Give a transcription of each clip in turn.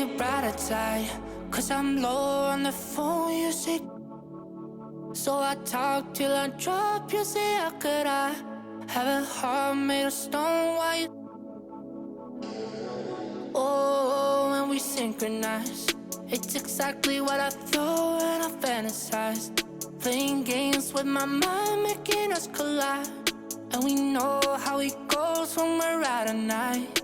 your brighter side, 'cause I'm low on the phone, you say. So I talk till I drop, you say, how could I have a heart made of stone? Why you? Oh, when we synchronize, it's exactly what I thought and I fantasized. Playing games with my mind, making us collide. And we know how it goes when we're out at night.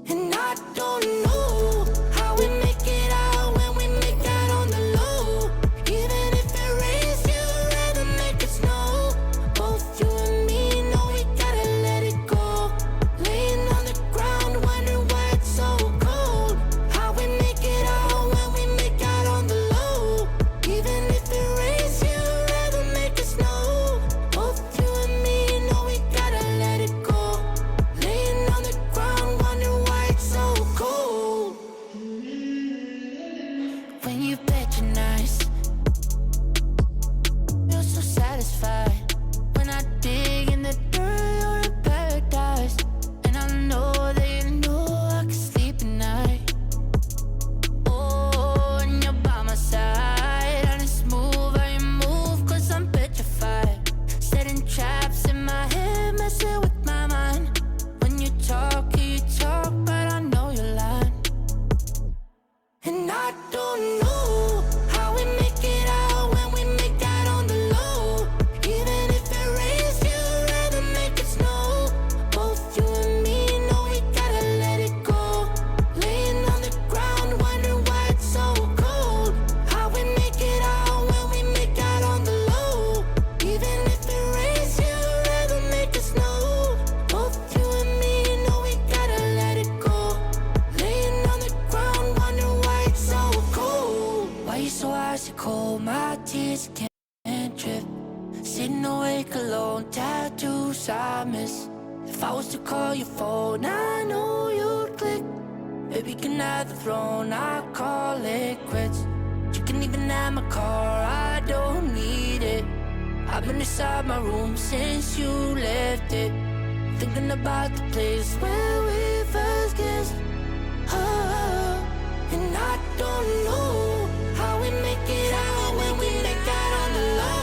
And I don't know how we make it out when we make out on the low. Even if it rains, you'd rather make it snow. Both you and me know we gotta let it go. Laying on the ground, wondering why it's so cold. How we make it out when we make out on the low. Even if it rains, you'd rather make it snow. Both you and me know we gotta let it go. Laying on the ground, wondering why it's so cold. When you bet you're nice, you're so satisfied. When I dig in the dirt, you're in paradise. And I know that you know I can sleep at night. Oh, and you're by my side, and it's smooth how you move, 'cause I'm petrified. Setting traps in my head, messing with my mind. When you talk, but I know you're lying. And I don't know how we make it out when we make out on the low. Even if it rains, you'd rather make it snow. Both you and me know we gotta let it go. Laying on the ground, wondering why it's so cold. How we make it out when we make out on the low. Even if it rains, you'd rather make it snow. Both you and me know we gotta let it go. Laying on the ground, wondering why it's so cold. Why you so icy cold? My tears can't drip. Sitting awake alone, tattoos I miss. If I was to call your phone, I know you'd click. Baby, can I have the throne? I call it quits. You can even have my car, I don't need it. I've been inside my room since you left it, thinking about the place where we first kissed. Oh, and I don't know how we make it out when we make out on the low.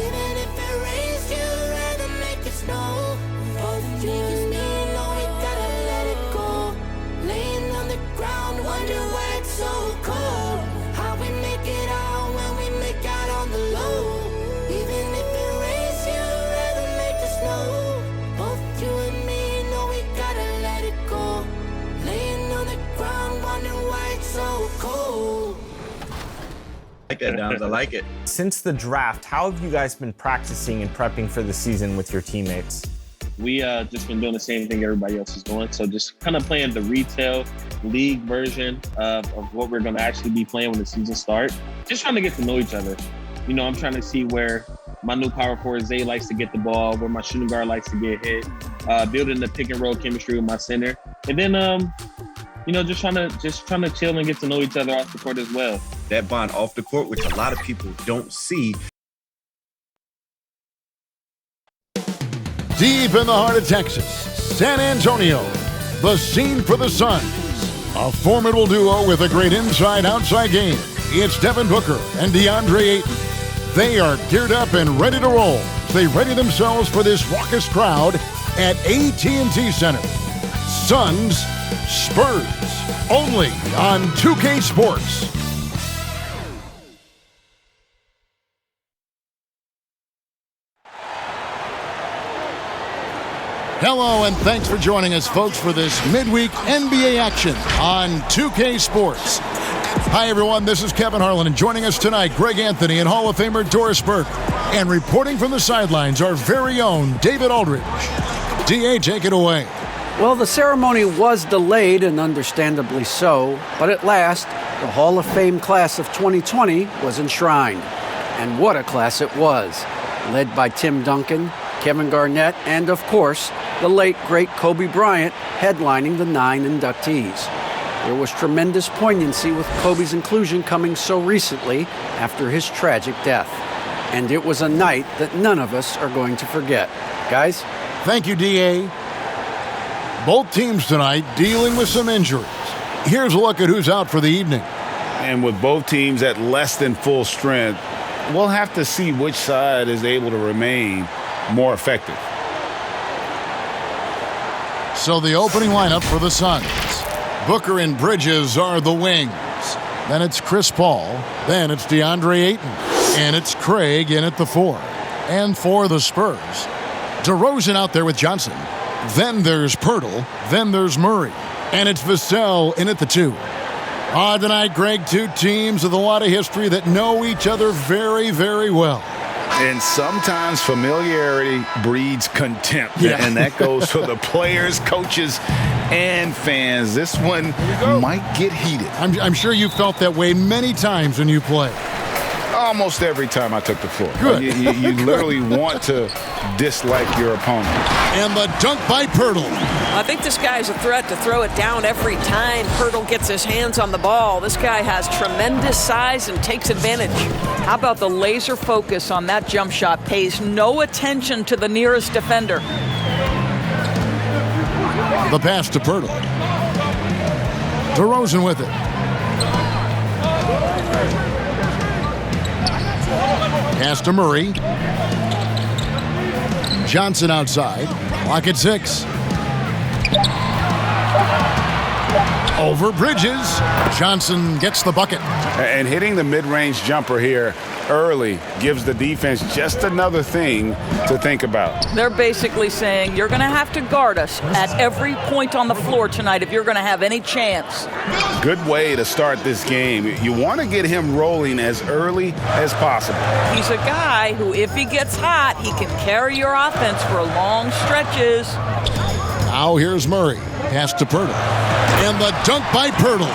Even if it rains, you'd rather make it snow. Both you and me know we gotta let it go. Laying on the ground, wondering why it's so cold. How we make it out when we make out on the low. Even if it rains, you'd rather make it snow. Both you and me know we gotta let it go. Laying on the ground, wondering why it's so cold. I like that, Dams. I like it. Since the draft, how have you guys been practicing and prepping for the season with your teammates? We just been doing the same thing everybody else is doing. So just kind of playing the retail league version of what we're going to actually be playing when the season starts. Just trying to get to know each other. You know, I'm trying to see where my new power forward, Zay, likes to get the ball, where my shooting guard likes to get hit, building the pick and roll chemistry with my center. And then, you know, just trying to chill and get to know each other off the court as well. That bond off the court, which a lot of people don't see. Deep in the heart of Texas, San Antonio, the scene for the Suns. A formidable duo with a great inside-outside game. It's Devin Booker and DeAndre Ayton. They are geared up and ready to roll. They ready themselves for this raucous crowd at AT&T Center. Suns, Spurs, only on 2K Sports. Hello, and thanks for joining us, folks, for this midweek NBA action on 2K Sports. Hi, everyone. This is Kevin Harlan, and joining us tonight, Greg Anthony and Hall of Famer Doris Burke. And reporting from the sidelines, our very own David Aldridge. DA, take it away. Well, the ceremony was delayed, and understandably so, but at last, the Hall of Fame class of 2020 was enshrined. And what a class it was, led by Tim Duncan, Kevin Garnett, and of course, the late, great Kobe Bryant headlining the 9 inductees. There was tremendous poignancy with Kobe's inclusion coming so recently after his tragic death. And it was a night that none of us are going to forget. Guys? Thank you, DA. Both teams tonight dealing with some injuries. Here's a look at who's out for the evening. And with both teams at less than full strength, we'll have to see which side is able to remain more effective. So the opening lineup for the Suns. Booker and Bridges are the wings. Then it's Chris Paul. Then it's DeAndre Ayton. And it's Craig in at the 4. And for the Spurs, DeRozan out there with Johnson. Then there's Pirtle. Then there's Murray. And it's Vassell in at the 2. Tonight, Greg, two teams with a lot of history that know each other very, very well. And sometimes familiarity breeds contempt. Yeah. And that goes for the players, coaches, and fans. This one might get heated. I'm sure you felt that way many times when you play. Almost every time I took the floor. Good. You literally want to dislike your opponent. And the dunk by Pirtle. I think this guy's a threat to throw it down every time Pirtle gets his hands on the ball. This guy has tremendous size and takes advantage. How about the laser focus on that jump shot? Pays no attention to the nearest defender. The pass to Pirtle. DeRozan with it. Pass to Murray. Johnson outside. Clock at 6. Over Bridges. Johnson gets the bucket. And hitting the mid-range jumper here early gives the defense just another thing to think about. They're basically saying you're going to have to guard us at every point on the floor tonight if you're going to have any chance. Good way to start this game. You want to get him rolling as early as possible. He's a guy who, if he gets hot, he can carry your offense for long stretches. Now here's Murray. Pass to Pirtle. And the dunk by Pirtle.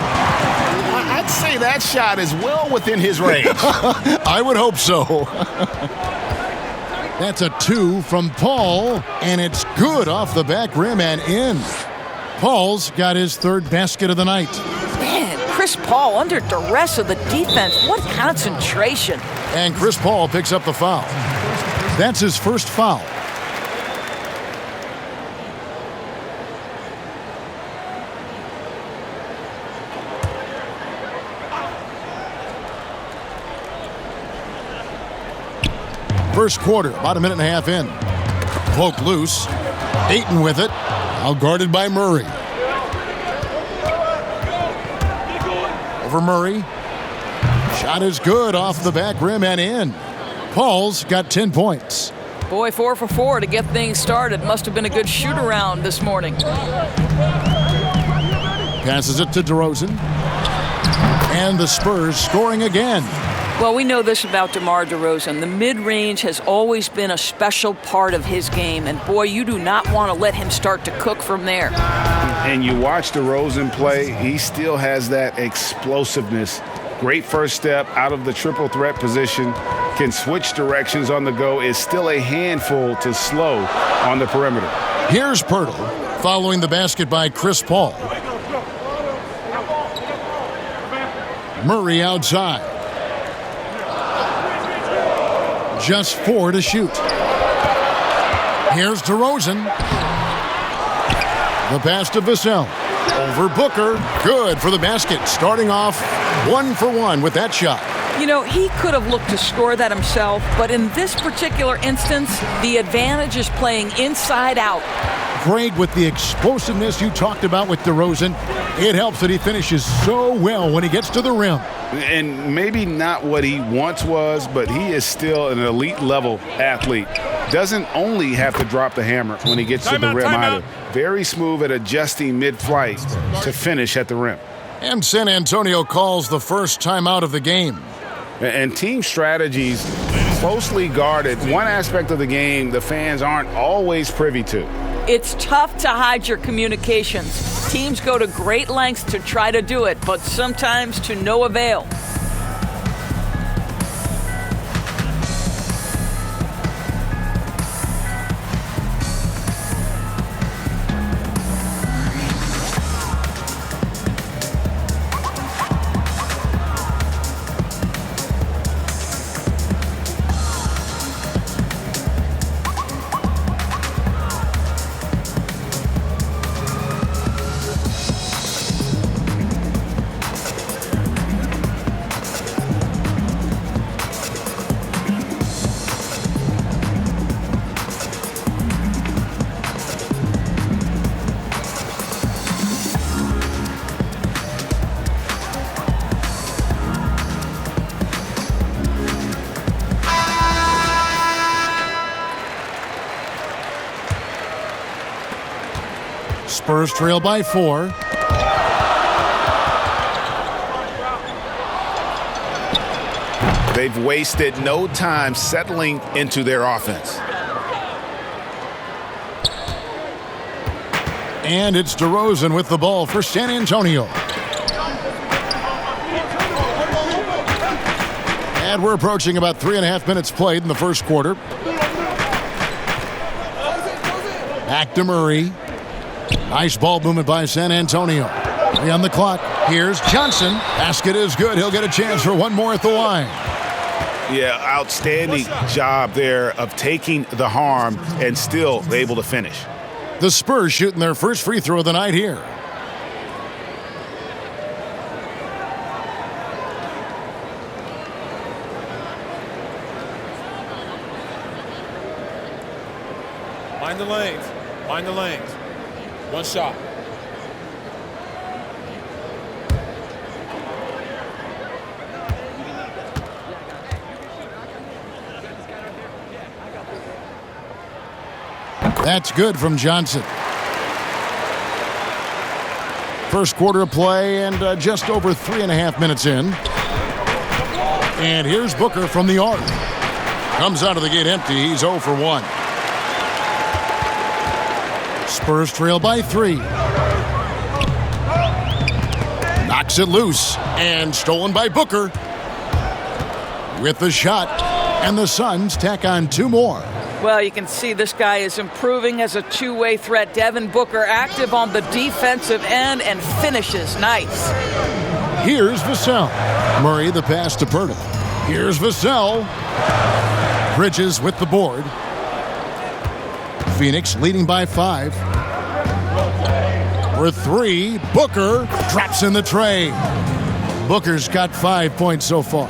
I'd say that shot is well within his range. I would hope so. That's a 2 from Paul, and it's good off the back rim and in. Paul's got his 3rd basket of the night. Man, Chris Paul under duress of the defense. What concentration. And Chris Paul picks up the foul. That's his first foul. First quarter, about a minute and a half in. Poke loose. Ayton with it. Now guarded by Murray. Over Murray. Shot is good off the back rim and in. Paul's got 10 points. Boy, 4 for 4 to get things started. Must have been a good shoot-around this morning. Passes it to DeRozan. And the Spurs scoring again. Well, we know this about DeMar DeRozan. The mid-range has always been a special part of his game. And, boy, you do not want to let him start to cook from there. And you watch DeRozan play, he still has that explosiveness. Great first step out of the triple threat position. Can switch directions on the go. Is still a handful to slow on the perimeter. Here's Pirtle following the basket by Chris Paul. Murray outside. Just 4 to shoot. Here's DeRozan. The pass to Vassell. Over Booker. Good for the basket. Starting off 1 for 1 with that shot. You know, he could have looked to score that himself, but in this particular instance, the advantage is playing inside out. Greg, with the explosiveness you talked about with DeRozan, it helps that he finishes so well when he gets to the rim. And maybe not what he once was, but he is still an elite level athlete. Doesn't only have to drop the hammer when he gets to the rim either. Very smooth at adjusting mid-flight to finish at the rim. And San Antonio calls the first timeout of the game. And team strategies closely guarded. One aspect of the game the fans aren't always privy to. It's tough to hide your communications. Teams go to great lengths to try to do it, but sometimes to no avail. Spurs trail by 4. They've wasted no time settling into their offense. And it's DeRozan with the ball for San Antonio. And we're approaching about 3.5 minutes played in the first quarter. Back to Murray. Nice ball movement by San Antonio. 3 on the clock. Here's Johnson. Basket is good. He'll get a chance for one more at the line. Yeah, outstanding job there of taking the harm and still able to finish. The Spurs shooting their first free throw of the night here. Mind the lanes. Mind the lanes. One shot. That's good from Johnson. First quarter of play and just over 3.5 minutes in. And here's Booker from the arc. Comes out of the gate empty. He's 0 for 1. Spurs trail by 3. Knocks it loose and stolen by Booker. With the shot, and the Suns tack on 2 more. Well, you can see this guy is improving as a two-way threat. Devin Booker active on the defensive end and finishes nice. Here's Vassell. Murray the pass to Pirtle. Here's Vassell. Bridges with the board. Phoenix leading by 5. For 3, Booker drops in the tray. Booker's got 5 points so far.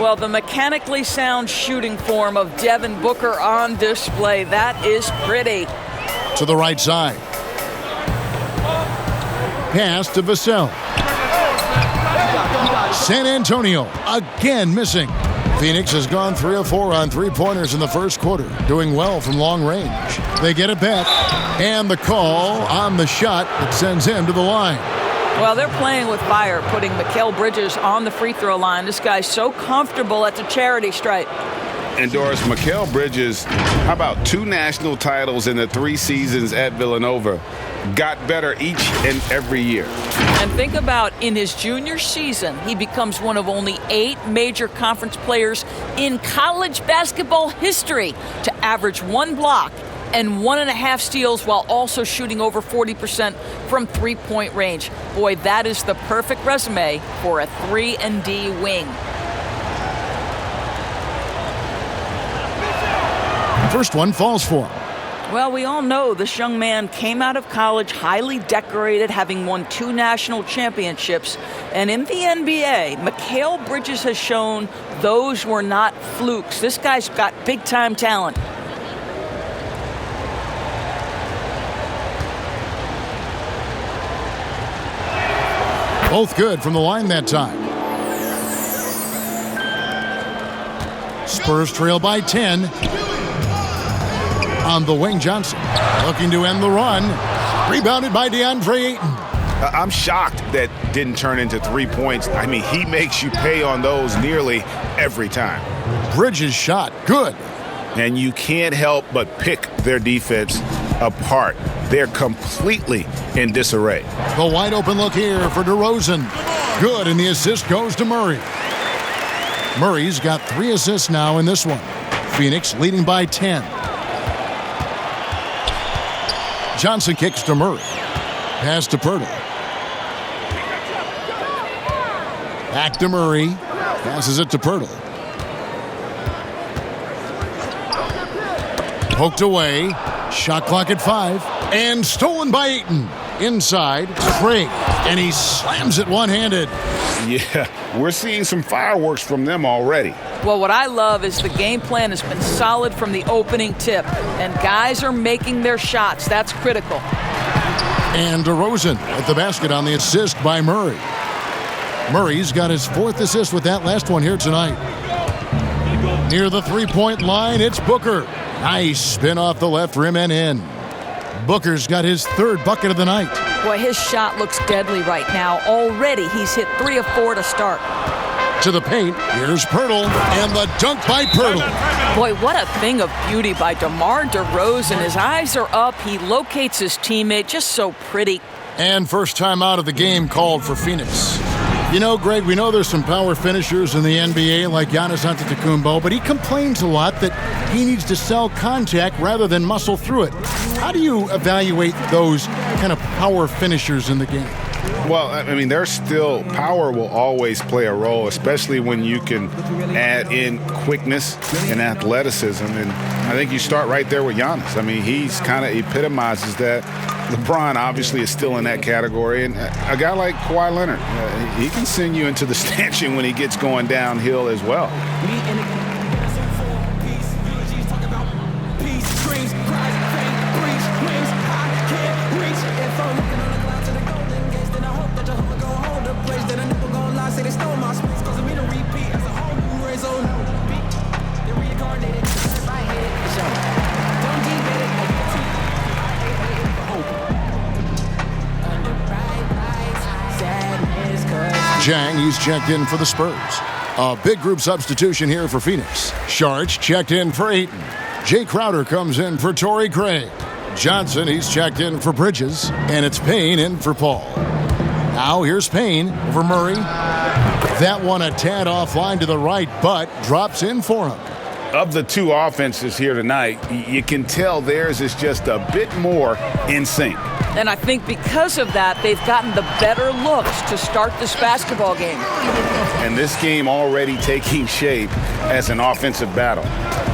Well, the mechanically sound shooting form of Devin Booker on display. That is pretty. To the right side. Pass to Vassell. San Antonio again missing. Phoenix has gone 3 of 4 on three-pointers in the first quarter, doing well from long range. They get it back, and the call on the shot that sends him to the line. Well, they're playing with fire, putting Mikal Bridges on the free throw line. This guy's so comfortable at the charity stripe. And Doris, Mikal Bridges, how about 2 national titles in the 3 seasons at Villanova? Got better each and every year. And think about in his junior season, he becomes one of only 8 major conference players in college basketball history to average 1 block and 1.5 steals while also shooting over 40% from three-point range. Boy, that is the perfect resume for a 3-and-D wing. First one falls for him. Well, we all know this young man came out of college highly decorated, having won 2 national championships. And in the NBA, Mikal Bridges has shown those were not flukes. This guy's got big-time talent. Both good from the line that time. Spurs trail by 10. On the wing, Johnson looking to end the run. Rebounded by DeAndre Ayton. I'm shocked that didn't turn into 3 points. I mean, he makes you pay on those nearly every time. Bridges shot, good. And you can't help but pick their defense apart. They're completely in disarray. The wide open look here for DeRozan. Good, and the assist goes to Murray. Murray's got 3 assists now in this one. Phoenix leading by 10. Johnson kicks to Murray. Pass to Pirtle. Back to Murray. Passes it to Pirtle. Poked away. Shot clock at 5. And stolen by Ayton. Inside. Craig. And he slams it one-handed. Yeah, we're seeing some fireworks from them already. Well, what I love is the game plan has been solid from the opening tip. And guys are making their shots. That's critical. And DeRozan at the basket on the assist by Murray. Murray's got his 4th assist with that last one here tonight. Near the three-point line, it's Booker. Nice spin off the left rim and in. Booker's got his third bucket of the night. Boy, his shot looks deadly right now. Already, he's hit 3 of 4 to start. To the paint, here's Pirtle, and the dunk by Pirtle. Boy, what a thing of beauty by DeMar DeRozan. His eyes are up. He locates his teammate. Just so pretty. And first time out of the game called for Phoenix. You know, Greg, we know there's some power finishers in the NBA like Giannis Antetokounmpo, but he complains a lot that he needs to sell contact rather than muscle through it. How do you evaluate those kind of power finishers in the game? Well, I mean, there's still power will always play a role, especially when you can add in quickness and athleticism. And I think you start right there with Giannis. I mean, he's kind of epitomizes that. LeBron obviously is still in that category. And a guy like Kawhi Leonard, he can send you into the stanchion when he gets going downhill as well. Jang, he's checked in for the Spurs. A big group substitution here for Phoenix. Sharch checked in for Ayton. Jay Crowder comes in for Torrey Craig. Johnson, he's checked in for Bridges. And it's Payne in for Paul. Now here's Payne over Murray. That one a tad offline to the right, but drops in for him. Of the two offenses here tonight, you can tell theirs is just a bit more in sync. And I think because of that, they've gotten the better looks to start this basketball game. And this game already taking shape as an offensive battle.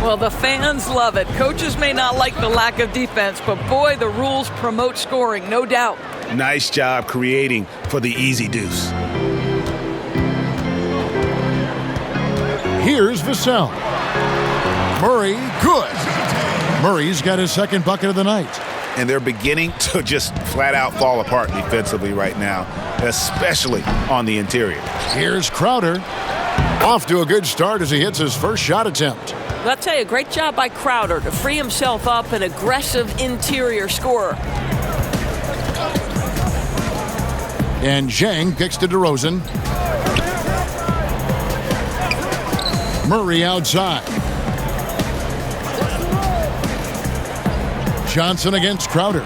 Well, the fans love it. Coaches may not like the lack of defense, but boy, the rules promote scoring, no doubt. Nice job creating for the easy deuce. Here's Vassell. Murray, good. Murray's got his second bucket of the night. And they're beginning to just flat out fall apart defensively right now, especially on the interior. Here's Crowder. Off to a good start as he hits his first shot attempt. I'll tell you, great job by Crowder to free himself up, an aggressive interior scorer. And Zhang kicks to DeRozan. Murray outside. Johnson against Crowder.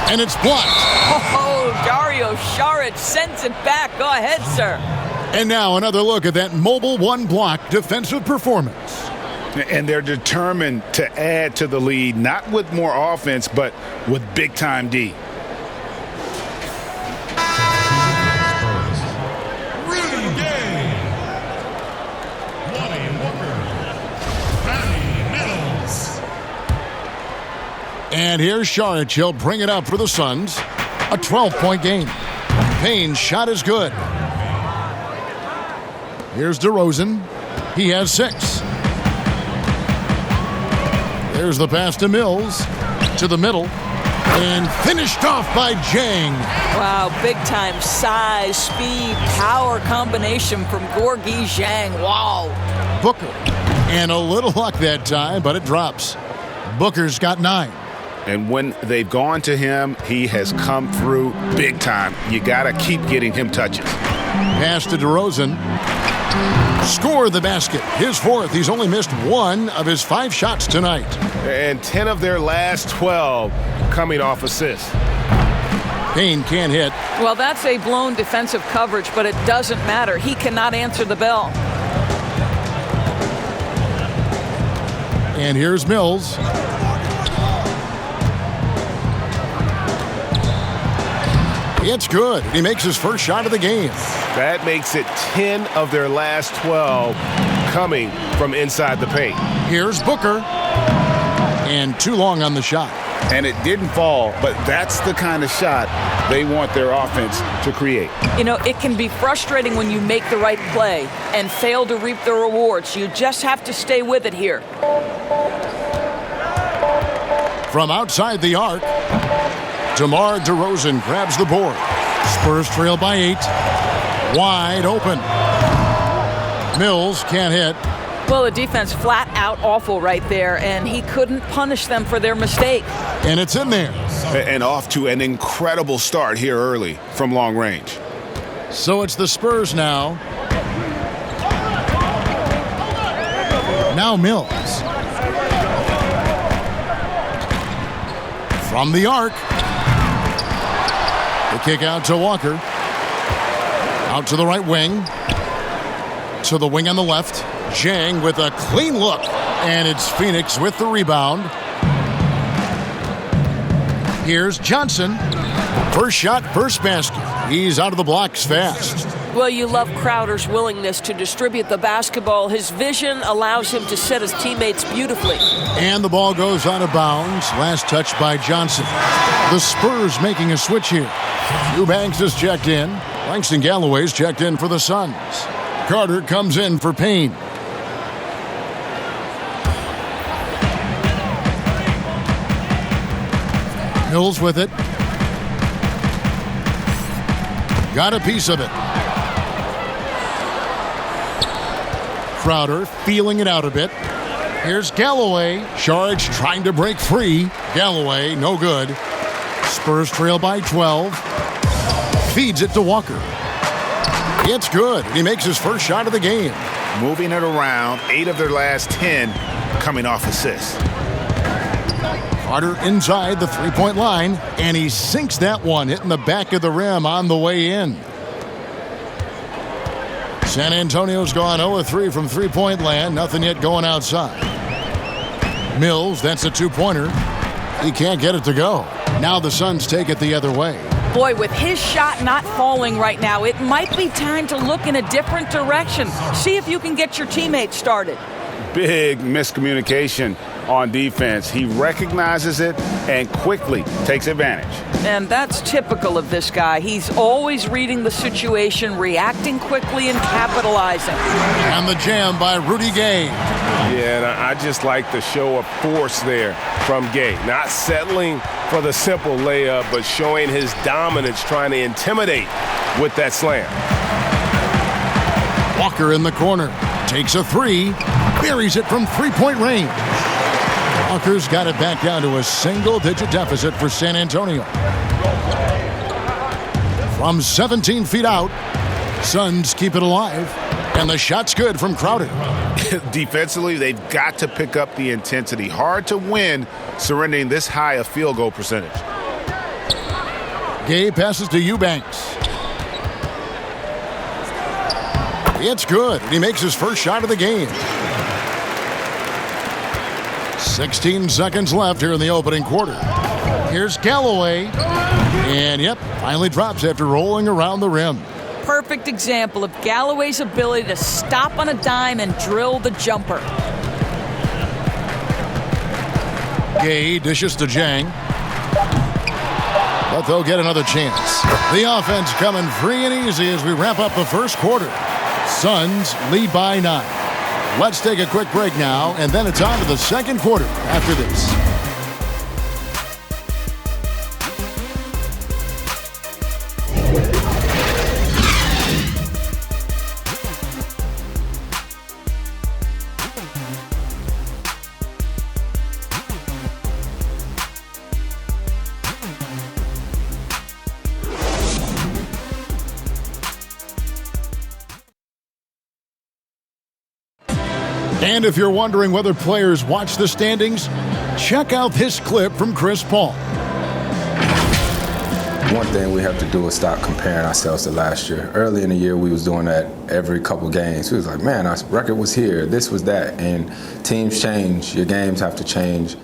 And it's blocked. Oh, Dario Saric sends it back. Go ahead, sir. And now another look at that mobile one-block defensive performance. And they're determined to add to the lead, not with more offense, but with big-time D. And here's Saric. He'll bring it up for the Suns. A 12-point game. Payne's shot is good. Here's DeRozan. He has 6. There's the pass to Mills. To the middle. And finished off by Zhang. Wow, big-time size, speed, power combination from Gorgui Zhang. Wow. Booker. And a little luck that time, but it drops. Booker's got 9. And when they've gone to him, he has come through big time. You got to keep getting him touches. Pass to DeRozan. Score the basket. His 4th. He's only missed 1 of his 5 shots tonight. And 10 of their last 12 coming off assists. Payne can't hit. Well, that's a blown defensive coverage, but it doesn't matter. He cannot answer the bell. And here's Mills. It's good. He makes his first shot of the game. That makes it 10 of their last 12 coming from inside the paint. Here's Booker. And too long on the shot. And it didn't fall, but that's the kind of shot they want their offense to create. You know, it can be frustrating when you make the right play and fail to reap the rewards. You just have to stay with it here. From outside the arc, DeMar DeRozan grabs the board. Spurs trail by 8. Wide open. Mills can't hit. Well, the defense flat out awful right there, and he couldn't punish them for their mistake. And it's in there. And off to an incredible start here early from long range. So it's the Spurs now. Now Mills. From the arc. The kick out to Walker. Out to the right wing. To the wing on the left. Jang with a clean look. And it's Phoenix with the rebound. Here's Johnson. First shot, first basket. He's out of the blocks fast. Well, you love Crowder's willingness to distribute the basketball. His vision allows him to set his teammates beautifully. And the ball goes out of bounds. Last touch by Johnson. The Spurs making a switch here. Eubanks is checked in. Langston Galloway's checked in for the Suns. Carter comes in for Payne. Mills with it. Got a piece of it. Crowder feeling it out a bit. Here's Galloway. Charge trying to break free. Galloway, no good. Spurs trail by 12. Feeds it to Walker. It's good. He makes his first shot of the game. Moving it around, 8 of their last 10 coming off assists. Carter inside the three-point line, and he sinks that one, hitting the back of the rim on the way in. San Antonio's gone 0-3 from three-point land. Nothing yet going outside. Mills, that's a two-pointer. He can't get it to go. Now the Suns take it the other way. Boy, with his shot not falling right now, it might be time to look in a different direction. See if you can get your teammates started. Big miscommunication on defense. He recognizes it and quickly takes advantage. And that's typical of this guy. He's always reading the situation, reacting quickly, and capitalizing. And the jam by Rudy Gay. Yeah, and I just like the show of force there from Gay. Not settling for the simple layup, but showing his dominance, trying to intimidate with that slam. Walker in the corner. Takes a three. Buries it from three-point range. Walker's got it back down to a single-digit deficit for San Antonio. From 17 feet out, Suns keep it alive, and the shot's good from Crowder. Defensively, they've got to pick up the intensity. Hard to win surrendering this high a field goal percentage. Gay passes to Eubanks. It's good. He makes his first shot of the game. 16 seconds left here in the opening quarter. Here's Galloway. And, yep, finally drops after rolling around the rim. Perfect example of Galloway's ability to stop on a dime and drill the jumper. Gay dishes to Jang. But they'll get another chance. The offense coming free and easy as we wrap up the first quarter. Suns lead by 9. Let's take a quick break now, and then it's on to the second quarter after this. And if you're wondering whether players watch the standings, check out this clip from Chris Paul. One thing we have to do is stop comparing ourselves to last year. Early in the year, we was doing that every couple games. We was like, man, our record was here, this was that. And teams change, your games have to change.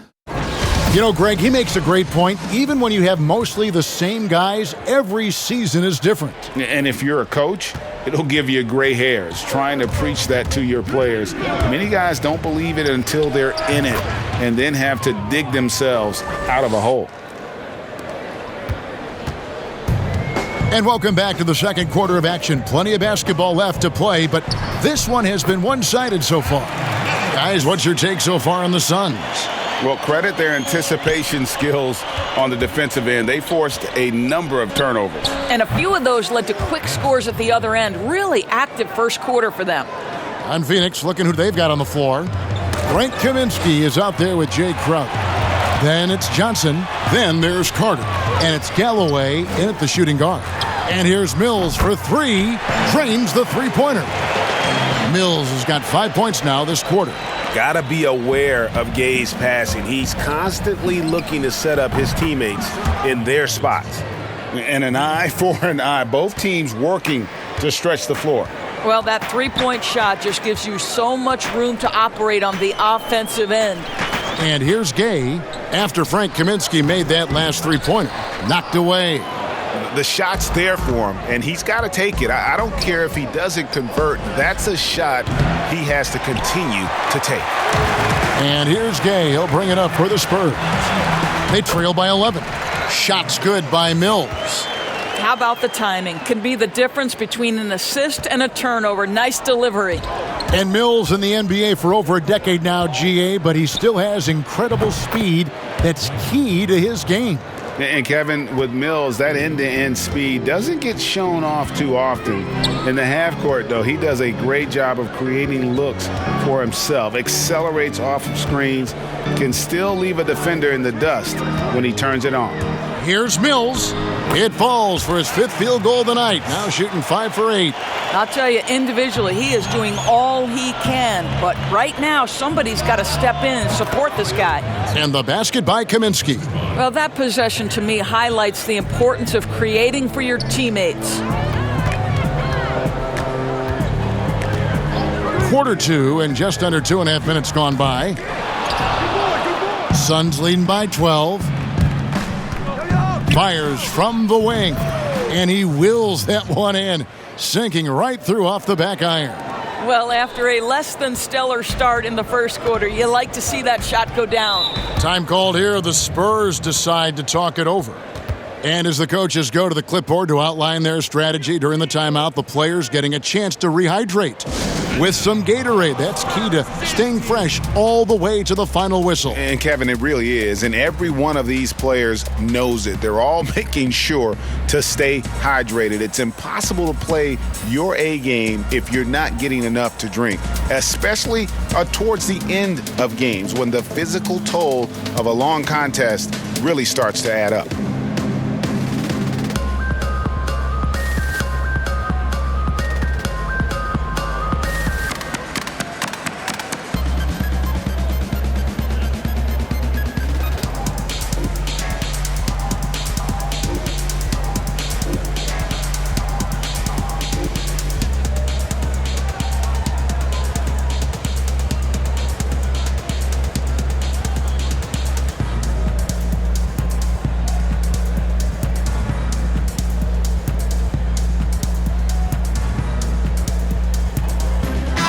You know, Greg, he makes a great point. Even when you have mostly the same guys, every season is different. And if you're a coach, it'll give you gray hairs trying to preach that to your players. Many guys don't believe it until they're in it and then have to dig themselves out of a hole. And welcome back to the second quarter of action. Plenty of basketball left to play, but this one has been one-sided so far. Guys, what's your take so far on the Suns? Well, credit their anticipation skills on the defensive end. They forced a number of turnovers. And a few of those led to quick scores at the other end. Really active first quarter for them. On Phoenix, looking who they've got on the floor. Frank Kaminsky is out there with Jay Crowder. Then it's Johnson. Then there's Carter. And it's Galloway in at the shooting guard. And here's Mills for three. Drains the three-pointer. Mills has got 5 points now this quarter. Gotta be aware of Gay's passing. He's constantly looking to set up his teammates in their spots. And an eye for an eye. Both teams working to stretch the floor. Well, that three-point shot just gives you so much room to operate on the offensive end. And here's Gay after Frank Kaminsky made that last three-pointer. Knocked away. The shot's there for him, and he's got to take it. I don't care if he doesn't convert. That's a shot he has to continue to take. And here's Gay. He'll bring it up for the Spurs. They trail by 11. Shot's good by Mills. How about the timing? Can be the difference between an assist and a turnover. Nice delivery. And Mills in the NBA for over a decade now, GA, but he still has incredible speed that's key to his game. And Kevin, with Mills, that end-to-end speed doesn't get shown off too often. In the half court, though, he does a great job of creating looks for himself, accelerates off of screens, can still leave a defender in the dust when he turns it on. Here's Mills. It falls for his fifth field goal of the night. Now shooting 5 for 8. I'll tell you, individually, he is doing all he can. But right now, somebody's got to step in and support this guy. And the basket by Kaminsky. Well, that possession to me highlights the importance of creating for your teammates. Quarter two and just under 2.5 minutes gone by. Suns leading by 12. Fires from the wing. And he wills that one in, sinking right through off the back iron. Well, after a less than stellar start in the first quarter, you like to see that shot go down. Time called here. The Spurs decide to talk it over. And as the coaches go to the clipboard to outline their strategy during the timeout, the players getting a chance to rehydrate with some Gatorade. That's key to staying fresh all the way to the final whistle. And Kevin, it really is. And every one of these players knows it. They're all making sure to stay hydrated. It's impossible to play your A game if you're not getting enough to drink, especially towards the end of games when the physical toll of a long contest really starts to add up.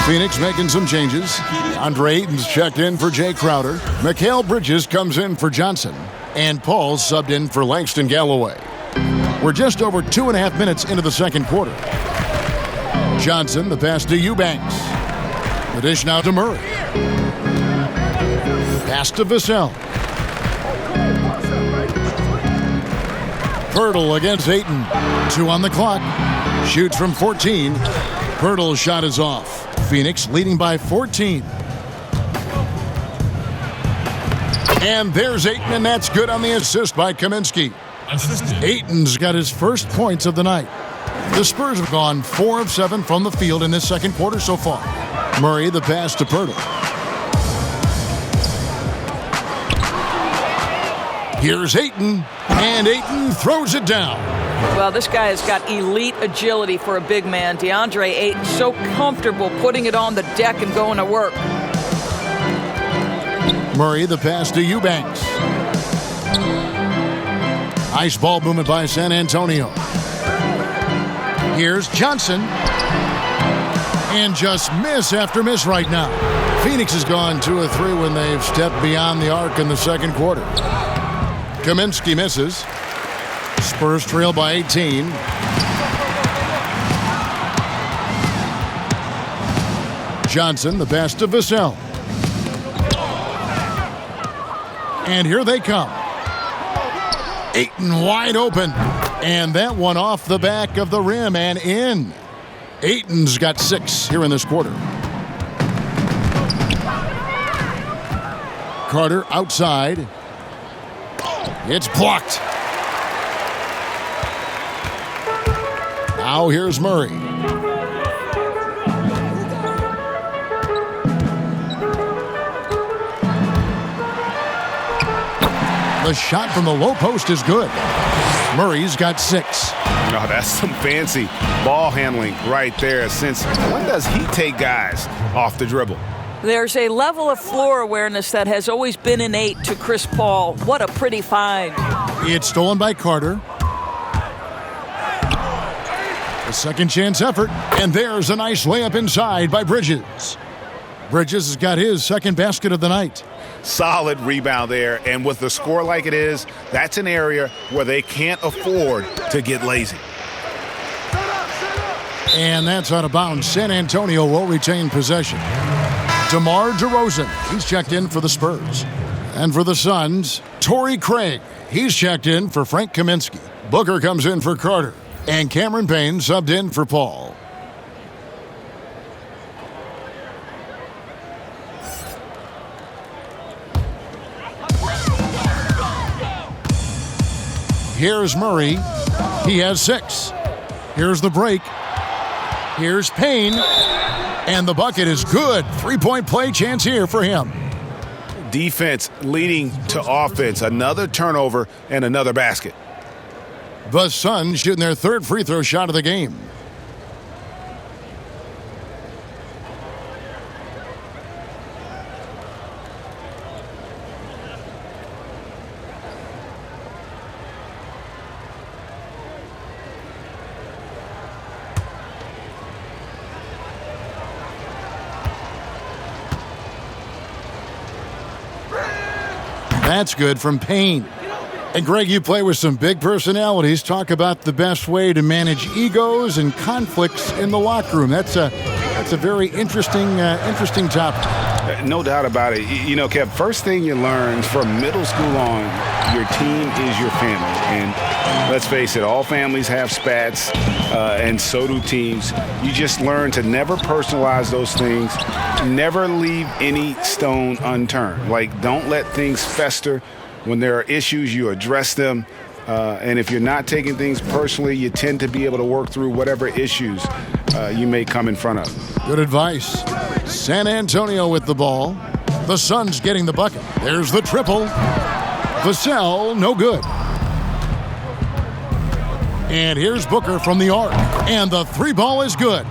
Phoenix making some changes. Andre Ayton's checked in for Jay Crowder. Mikal Bridges comes in for Johnson. And Paul subbed in for Langston Galloway. We're just over 2.5 minutes into the second quarter. Johnson, the pass to Eubanks. The dish now to Murray. Pass to Vassell. Pirtle against Ayton. 2 on the clock. Shoots from 14. Pirtle's shot is off. Phoenix leading by 14. And there's Ayton, and that's good on the assist by Kaminsky. Ayton's got his first points of the night. The Spurs have gone 4 of 7 from the field in this second quarter so far. Murray, the pass to Pirtle. Here's Ayton, and Ayton throws it down. Well, this guy has got elite agility for a big man. DeAndre Ayton, so comfortable putting it on the deck and going to work. Murray, the pass to Eubanks. Nice ball movement by San Antonio. Here's Johnson. And just miss after miss right now. Phoenix has gone 2 of 3 when they've stepped beyond the arc in the second quarter. Kaminsky misses. Spurs trail by 18. Johnson, the pass to Vassell. And here they come. Ayton wide open. And that one off the back of the rim and in. Ayton's got 6 here in this quarter. Carter outside. It's blocked. Now here's Murray. The shot from the low post is good. Murray's got 6. No, that's some fancy ball handling right there. Since when does he take guys off the dribble? There's a level of floor awareness that has always been innate to Chris Paul. What a pretty find. It's stolen by Carter. A second chance effort, and there's a nice layup inside by Bridges. Bridges has got his second basket of the night. Solid rebound there, and with the score like it is, that's an area where they can't afford to get lazy. And that's out of bounds. San Antonio will retain possession. DeMar DeRozan, he's checked in for the Spurs. And for the Suns, Torrey Craig, he's checked in for Frank Kaminsky. Booker comes in for Carter. And Cameron Payne subbed in for Paul. Here's Murray. He has 6. Here's the break. Here's Payne. And the bucket is good. 3-point play chance here for him. Defense leading to offense. Another turnover and another basket. The Suns shooting their third free throw shot of the game. That's good from Payne. And Greg, you play with some big personalities. Talk about the best way to manage egos and conflicts in the locker room. That's a very interesting topic. No doubt about it. You know, Kev, first thing you learn from middle school on, your team is your family. And let's face it, all families have spats, and so do teams. You just learn to never personalize those things. Never leave any stone unturned. Like, don't let things fester. When there are issues, you address them. And if you're not taking things personally, you tend to be able to work through whatever issues you may come in front of. Good advice. San Antonio with the ball. The Suns getting the bucket. There's the triple. Vassell, no good. And here's Booker from the arc. And the 3 ball is good.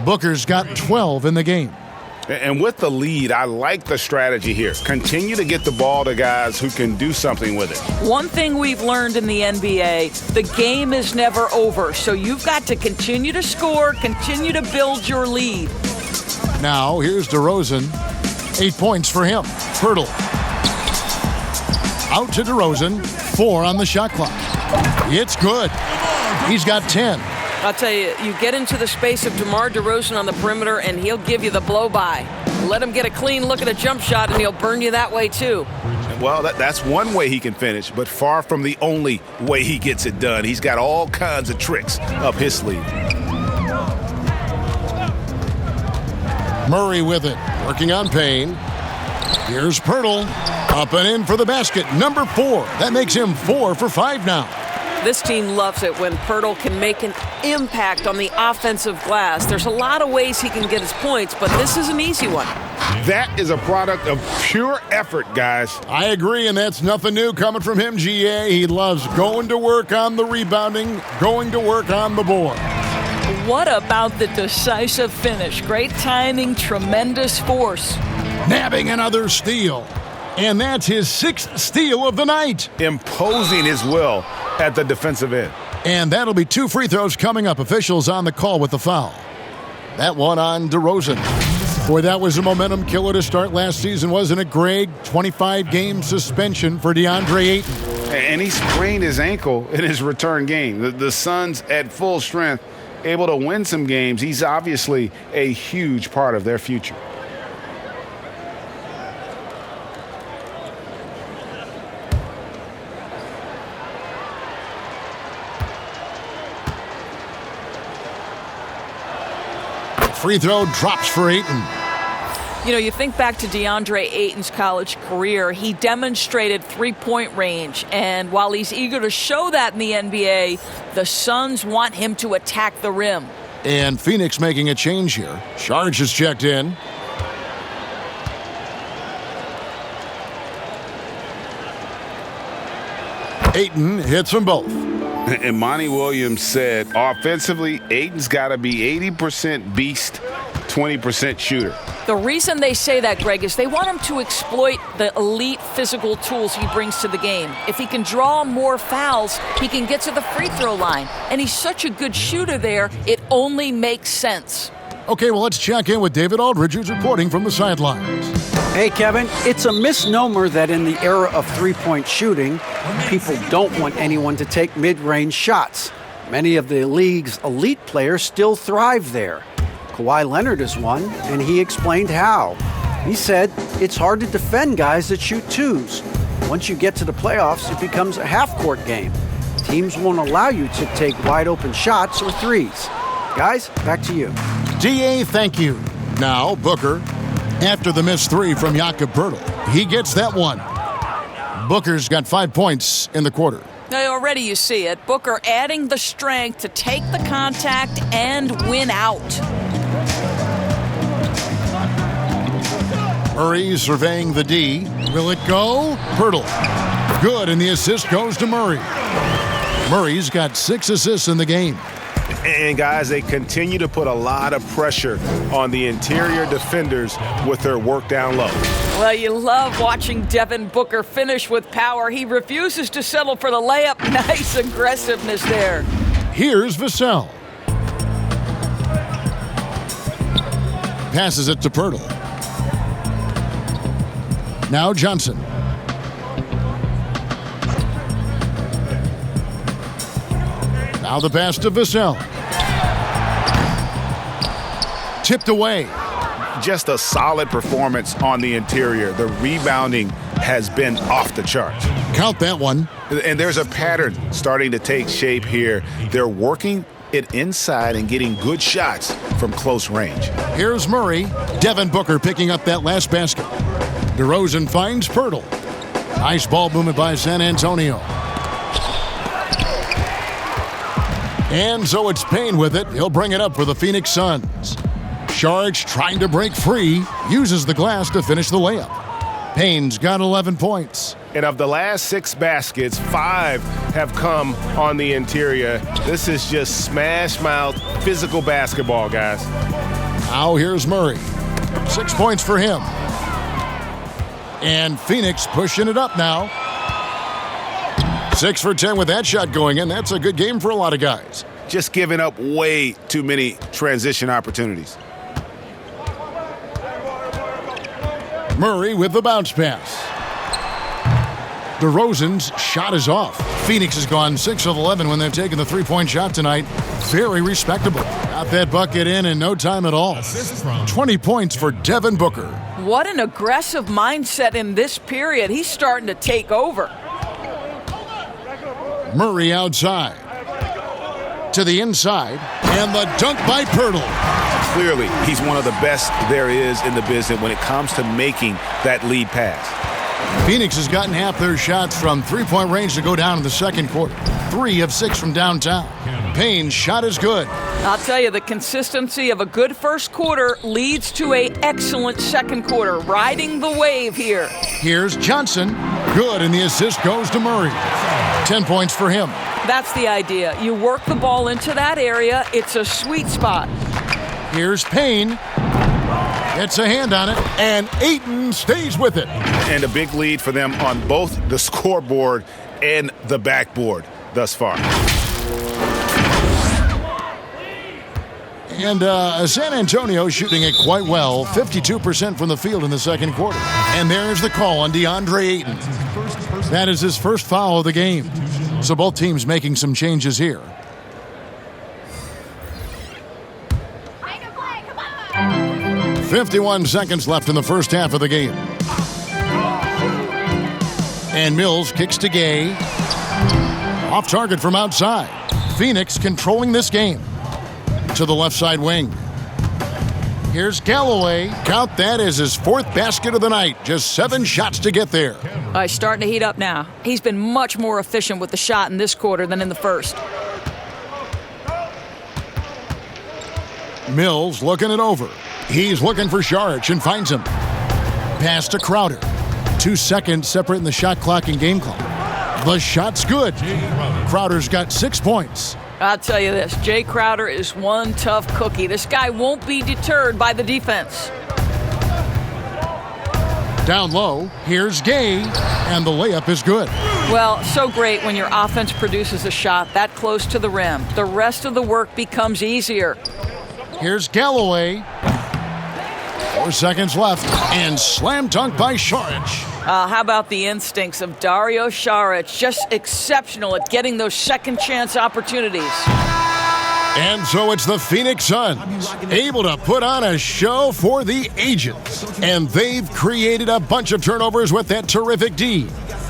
Booker's got 12 in the game. And with the lead, I like the strategy here. Continue to get the ball to guys who can do something with it. One thing we've learned in the NBA, the game is never over. So you've got to continue to score, continue to build your lead. Now, here's DeRozan. 8 points for him. Pirtle. Out to DeRozan. 4 on the shot clock. It's good. He's got 10. I'll tell you, you get into the space of DeMar DeRozan on the perimeter, and he'll give you the blow-by. Let him get a clean look at a jump shot, and he'll burn you that way, too. Well, that's one way he can finish, but far from the only way he gets it done. He's got all kinds of tricks up his sleeve. Murray with it, working on Payne. Here's Pirtle, up and in for the basket, number 4. That makes him 4 for 5 now. This team loves it when Pirtle can make an impact on the offensive glass. There's a lot of ways he can get his points, but this is an easy one. That is a product of pure effort, guys. I agree, and that's nothing new coming from him, GA. He loves going to work on the rebounding, going to work on the board. What about the decisive finish? Great timing, tremendous force. Nabbing another steal. And that's his 6th steal of the night. Imposing his will at the defensive end. And that'll be 2 free throws coming up. Officials on the call with the foul. That one on DeRozan. Boy, that was a momentum killer to start last season, wasn't it, Greg? 25-game suspension for DeAndre Ayton. And he sprained his ankle in his return game. The Suns at full strength, able to win some games. He's obviously a huge part of their future. Free throw drops for Ayton. You know, you think back to DeAndre Ayton's college career, he demonstrated three-point range. And while he's eager to show that in the NBA, the Suns want him to attack the rim. And Phoenix making a change here. Sharge is checked in. Ayton hits them both. And Monty Williams said, offensively, Ayton's got to be 80% beast, 20% shooter. The reason they say that, Greg, is they want him to exploit the elite physical tools he brings to the game. If he can draw more fouls, he can get to the free throw line. And he's such a good shooter there, it only makes sense. Okay, well, let's check in with David Aldridge, who's reporting from the sidelines. Hey, Kevin, it's a misnomer that in the era of three-point shooting, people don't want anyone to take mid-range shots. Many of the league's elite players still thrive there. Kawhi Leonard is one, and he explained how. He said it's hard to defend guys that shoot twos. Once you get to the playoffs, it becomes a half-court game. Teams won't allow you to take wide-open shots or threes. Guys, back to you. DA, thank you. Now, Booker, after the missed three from Jakob Poeltl, he gets that one. Booker's got 5 points in the quarter. Already you see it. Booker adding the strength to take the contact and win out. Murray surveying the D. Will it go? Poeltl. Good, and the assist goes to Murray. Murray's got 6 assists in the game. And, guys, they continue to put a lot of pressure on the interior defenders with their work down low. Well, you love watching Devin Booker finish with power. He refuses to settle for the layup. Nice aggressiveness there. Here's Vassell. Passes it to Poeltl. Now Johnson. Now the pass to Vassell. Tipped away. Just a solid performance on the interior. The rebounding has been off the charts. Count that one. And there's a pattern starting to take shape here. They're working it inside and getting good shots from close range. Here's Murray. Devin Booker picking up that last basket. DeRozan finds Poeltl. Nice ball movement by San Antonio. And so it's Payne with it. He'll bring it up for the Phoenix Suns. Sharge trying to break free. Uses the glass to finish the layup. Payne's got 11 points. And of the last 6 baskets, 5 have come on the interior. This is just smash-mouth physical basketball, guys. Now here's Murray. 6 points for him. And Phoenix pushing it up now. 6 for 10 with that shot going in. That's a good game for a lot of guys. Just giving up way too many transition opportunities. Murray with the bounce pass. DeRozan's shot is off. Phoenix has gone 6 of 11 when they've taken the three-point shot tonight. Very respectable. Got that bucket in no time at all. 20 points for Devin Booker. What an aggressive mindset in this period. He's starting to take over. Murray outside. To the inside. And the dunk by Poeltl. Clearly, he's one of the best there is in the business when it comes to making that lead pass. Phoenix has gotten half their shots from three-point range to go down in the second quarter. 3 of 6 from downtown. Payne's shot is good. I'll tell you, the consistency of a good first quarter leads to an excellent second quarter. Riding the wave here. Here's Johnson. Good, and the assist goes to Murray. 10 points for him. That's the idea. You work the ball into that area. It's a sweet spot. Here's Payne. Gets a hand on it, and Ayton stays with it. And a big lead for them on both the scoreboard and the backboard thus far. And San Antonio shooting it quite well, 52% from the field in the second quarter. And there's the call on DeAndre Ayton. That is his first foul of the game. So both teams making some changes here. Come on. 51 seconds left in the first half of the game. And Mills kicks to Gay. Off target from outside. Phoenix controlling this game. To the left side wing. Here's Galloway. Count that as his 4th basket of the night. Just 7 shots to get there. He's starting to heat up now. He's been much more efficient with the shot in this quarter than in the first. Mills looking it over. He's looking for Saric and finds him. Pass to Crowder. 2 seconds separating the shot clock and game clock. The shot's good. Crowder's got 6 points. I'll tell you this, Jay Crowder is one tough cookie. This guy won't be deterred by the defense. Down low, here's Gay, and the layup is good. Well, so great when your offense produces a shot that close to the rim. The rest of the work becomes easier. Here's Galloway. 4 seconds left, and slam dunk by Saric. How about the instincts of Dario Saric? Just exceptional at getting those second chance opportunities. And so it's the Phoenix Suns, able to put on a show for the ages. And they've created a bunch of turnovers with that terrific D.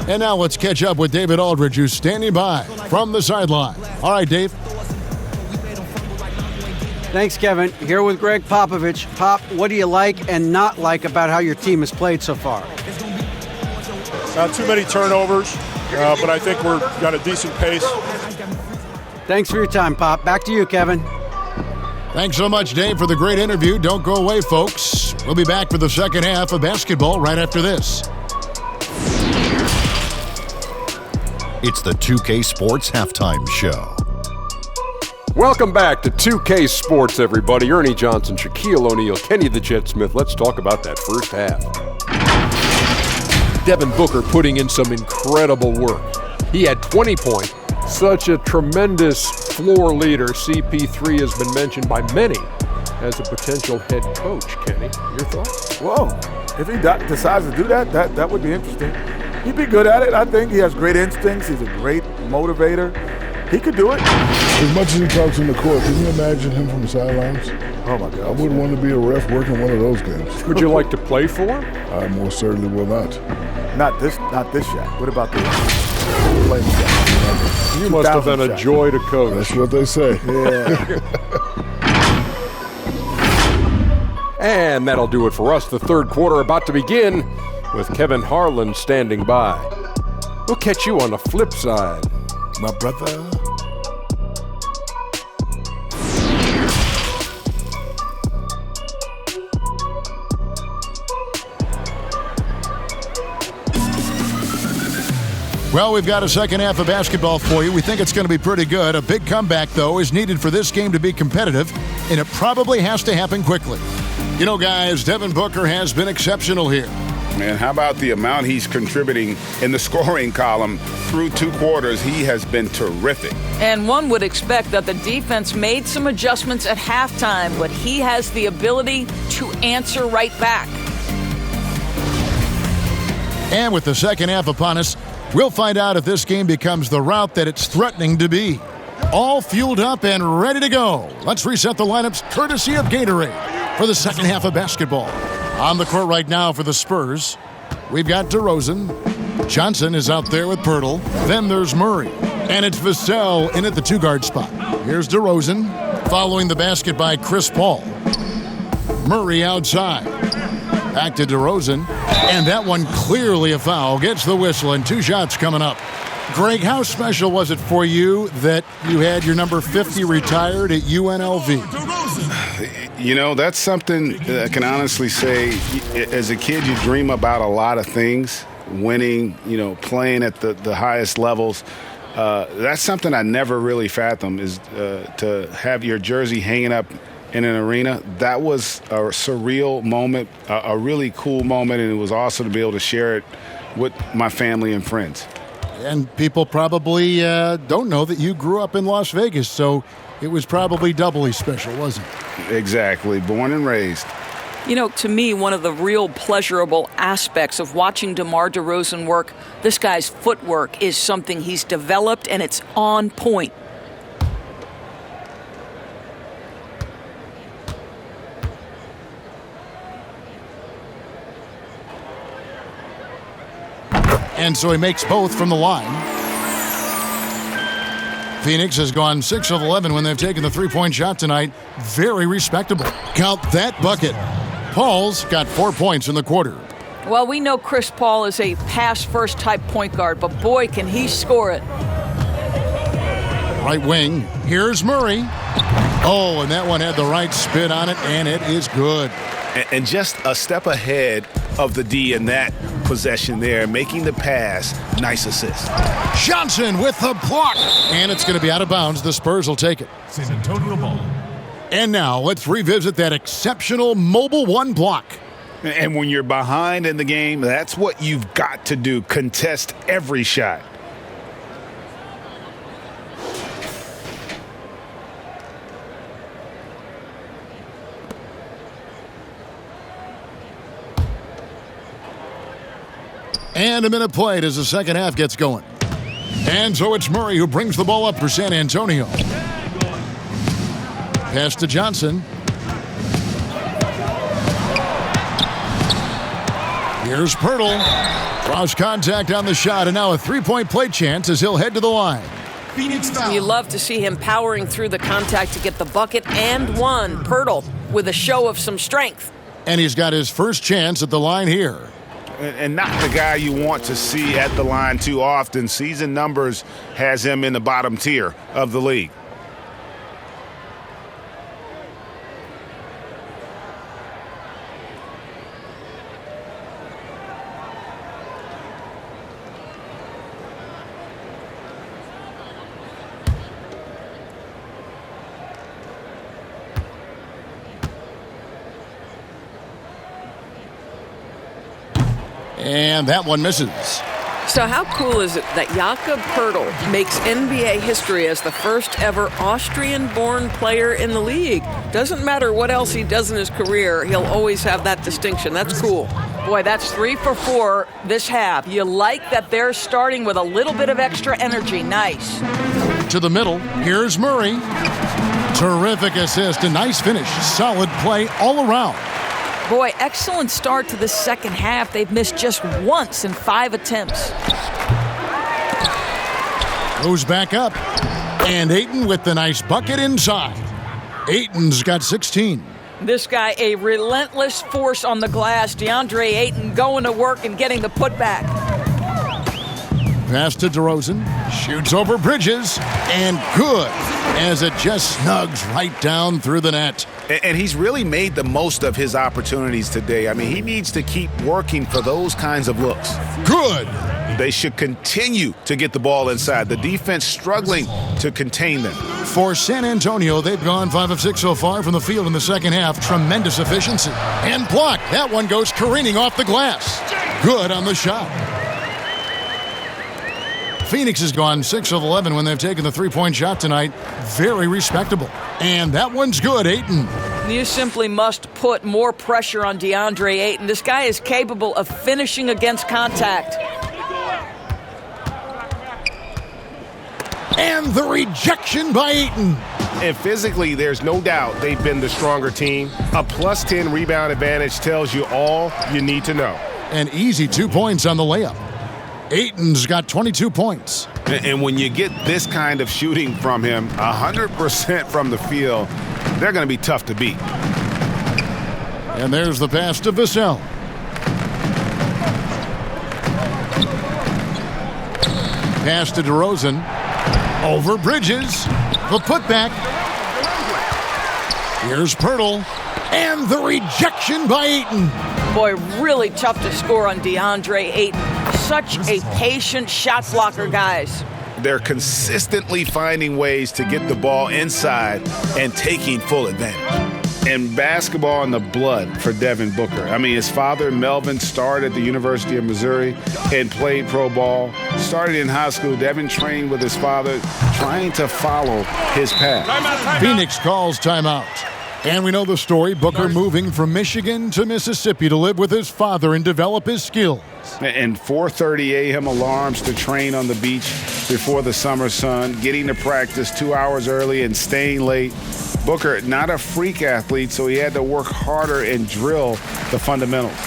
And now let's catch up with David Aldridge, who's standing by from the sideline. All right, Dave. Thanks, Kevin. Here with Greg Popovich. Pop, what do you like and not like about how your team has played so far? Not too many turnovers, but I think we've got a decent pace. Thanks for your time, Pop. Back to you, Kevin. Thanks so much, Dave, for the great interview. Don't go away, folks. We'll be back for the second half of basketball right after this. It's the 2K Sports Halftime Show. Welcome back to 2K Sports, everybody. Ernie Johnson, Shaquille O'Neal, Kenny the Jet Smith. Let's talk about that first half. Devin Booker putting in some incredible work. He had 20 points. Such a tremendous floor leader. CP3 has been mentioned by many as a potential head coach. Kenny, your thoughts? Whoa, if he decides to do that would be interesting. He'd be good at it. I think he has great instincts. He's a great motivator. He could do it. As much as he talks in the court, can you imagine him from the sidelines? Oh, my God. I wouldn't want to be a ref working one of those games. Would you like to play for him? I most certainly will not. Not this Shaq. What about this? You must have been a joy to coach. That's what they say. Yeah. And that'll do it for us. The third quarter about to begin with Kevin Harlan standing by. We'll catch you on the flip side. My brother. Well, we've got a second half of basketball for you. We think it's going to be pretty good. A big comeback, though, is needed for this game to be competitive, and it probably has to happen quickly. You know, guys, Devin Booker has been exceptional here. Man, how about the amount he's contributing in the scoring column through 2 quarters? He has been terrific. And one would expect that the defense made some adjustments at halftime, but he has the ability to answer right back. And with the second half upon us, we'll find out if this game becomes the route that it's threatening to be. All fueled up and ready to go. Let's reset the lineups courtesy of Gatorade for the second half of basketball. On the court right now for the Spurs, we've got DeRozan. Johnson is out there with Pirtle. Then there's Murray. And it's Vassell in at the 2-guard spot. Here's DeRozan, following the basket by Chris Paul. Murray outside. Back to DeRozan. And that one clearly a foul. Gets the whistle and 2 shots coming up. Greg, how special was it for you that you had your number 50 retired at UNLV? You know, that's something I can honestly say. As a kid, you dream about a lot of things. Winning, you know, playing at the highest levels. That's something I never really fathomed, is to have your jersey hanging up in an arena. That was a surreal moment, a really cool moment, and it was awesome to be able to share it with my family and friends. And people probably don't know that you grew up in Las Vegas, so it was probably doubly special, wasn't it? Exactly. Born and raised. You know, to me, one of the real pleasurable aspects of watching DeMar DeRozan work, this guy's footwork is something he's developed, and it's on point. And so he makes both from the line. Phoenix has gone 6 of 11 when they've taken the three-point shot tonight. Very respectable. Count that bucket. Paul's got 4 points in the quarter. Well, we know Chris Paul is a pass-first type point guard, but boy, can he score it. Right wing, here's Murray. Oh, and that one had the right spin on it, and it is good. And just a step ahead of the D in that possession there, making the pass. Nice assist. Johnson with the block, and it's going to be out of bounds. The Spurs will take it. San Antonio ball. And now let's revisit that exceptional mobile one block. And when you're behind in the game, that's what you've got to do. Contest every shot. And a minute played as the second half gets going. And so it's Murray who brings the ball up for San Antonio. Pass to Johnson. Here's Pirtle. Cross contact on the shot, and now a three-point play chance as he'll head to the line. Phoenix foul. You love to see him powering through the contact to get the bucket and one. Pirtle with a show of some strength. And he's got his first chance at the line here. And not the guy you want to see at the line too often. Season numbers has him in the bottom tier of the league. And that one misses. So how cool is it that Jakob Pirtle makes NBA history as the first ever Austrian-born player in the league? Doesn't matter what else he does in his career, he'll always have that distinction. That's cool. Boy, that's 3 for 4 this half. You like that they're starting with a little bit of extra energy. Nice. To the middle, here's Murray. Terrific assist, a nice finish. Solid play all around. Boy, excellent start to the second half. They've missed just once in 5 attempts. Goes back up. And Ayton with the nice bucket inside. Ayton's got 16. This guy, a relentless force on the glass. DeAndre Ayton going to work and getting the putback. Pass to DeRozan. Shoots over Bridges. And good, as it just snugs right down through the net. And he's really made the most of his opportunities today. I mean, he needs to keep working for those kinds of looks. Good. They should continue to get the ball inside. The defense struggling to contain them. For San Antonio, they've gone 5 of 6 so far from the field in the second half. Tremendous efficiency. And blocked. That one goes careening off the glass. Good on the shot. Phoenix has gone 6 of 11 when they've taken the three-point shot tonight. Very respectable. And that one's good, Ayton. You simply must put more pressure on DeAndre Ayton. This guy is capable of finishing against contact. And the rejection by Ayton. And physically, there's no doubt they've been the stronger team. A plus 10 rebound advantage tells you all you need to know. An easy 2 points on the layup. Ayton's got 22 points. And when you get this kind of shooting from him, 100% from the field, they're going to be tough to beat. And there's the pass to Vassell. Pass to DeRozan. Over Bridges. The putback. Here's Pirtle. And the rejection by Ayton. Boy, really tough to score on DeAndre Ayton. Such a patient shot blocker, guys. They're consistently finding ways to get the ball inside and taking full advantage. And basketball in the blood for Devin Booker. I mean, his father, Melvin, started at the University of Missouri and played pro ball. Started in high school. Devin trained with his father, trying to follow his path. Phoenix calls timeout. And we know the story, Booker moving from Michigan to Mississippi to live with his father and develop his skills. And 4:30 a.m. alarms to train on the beach before the summer sun, getting to practice 2 hours early and staying late. Booker, not a freak athlete, so he had to work harder and drill the fundamentals.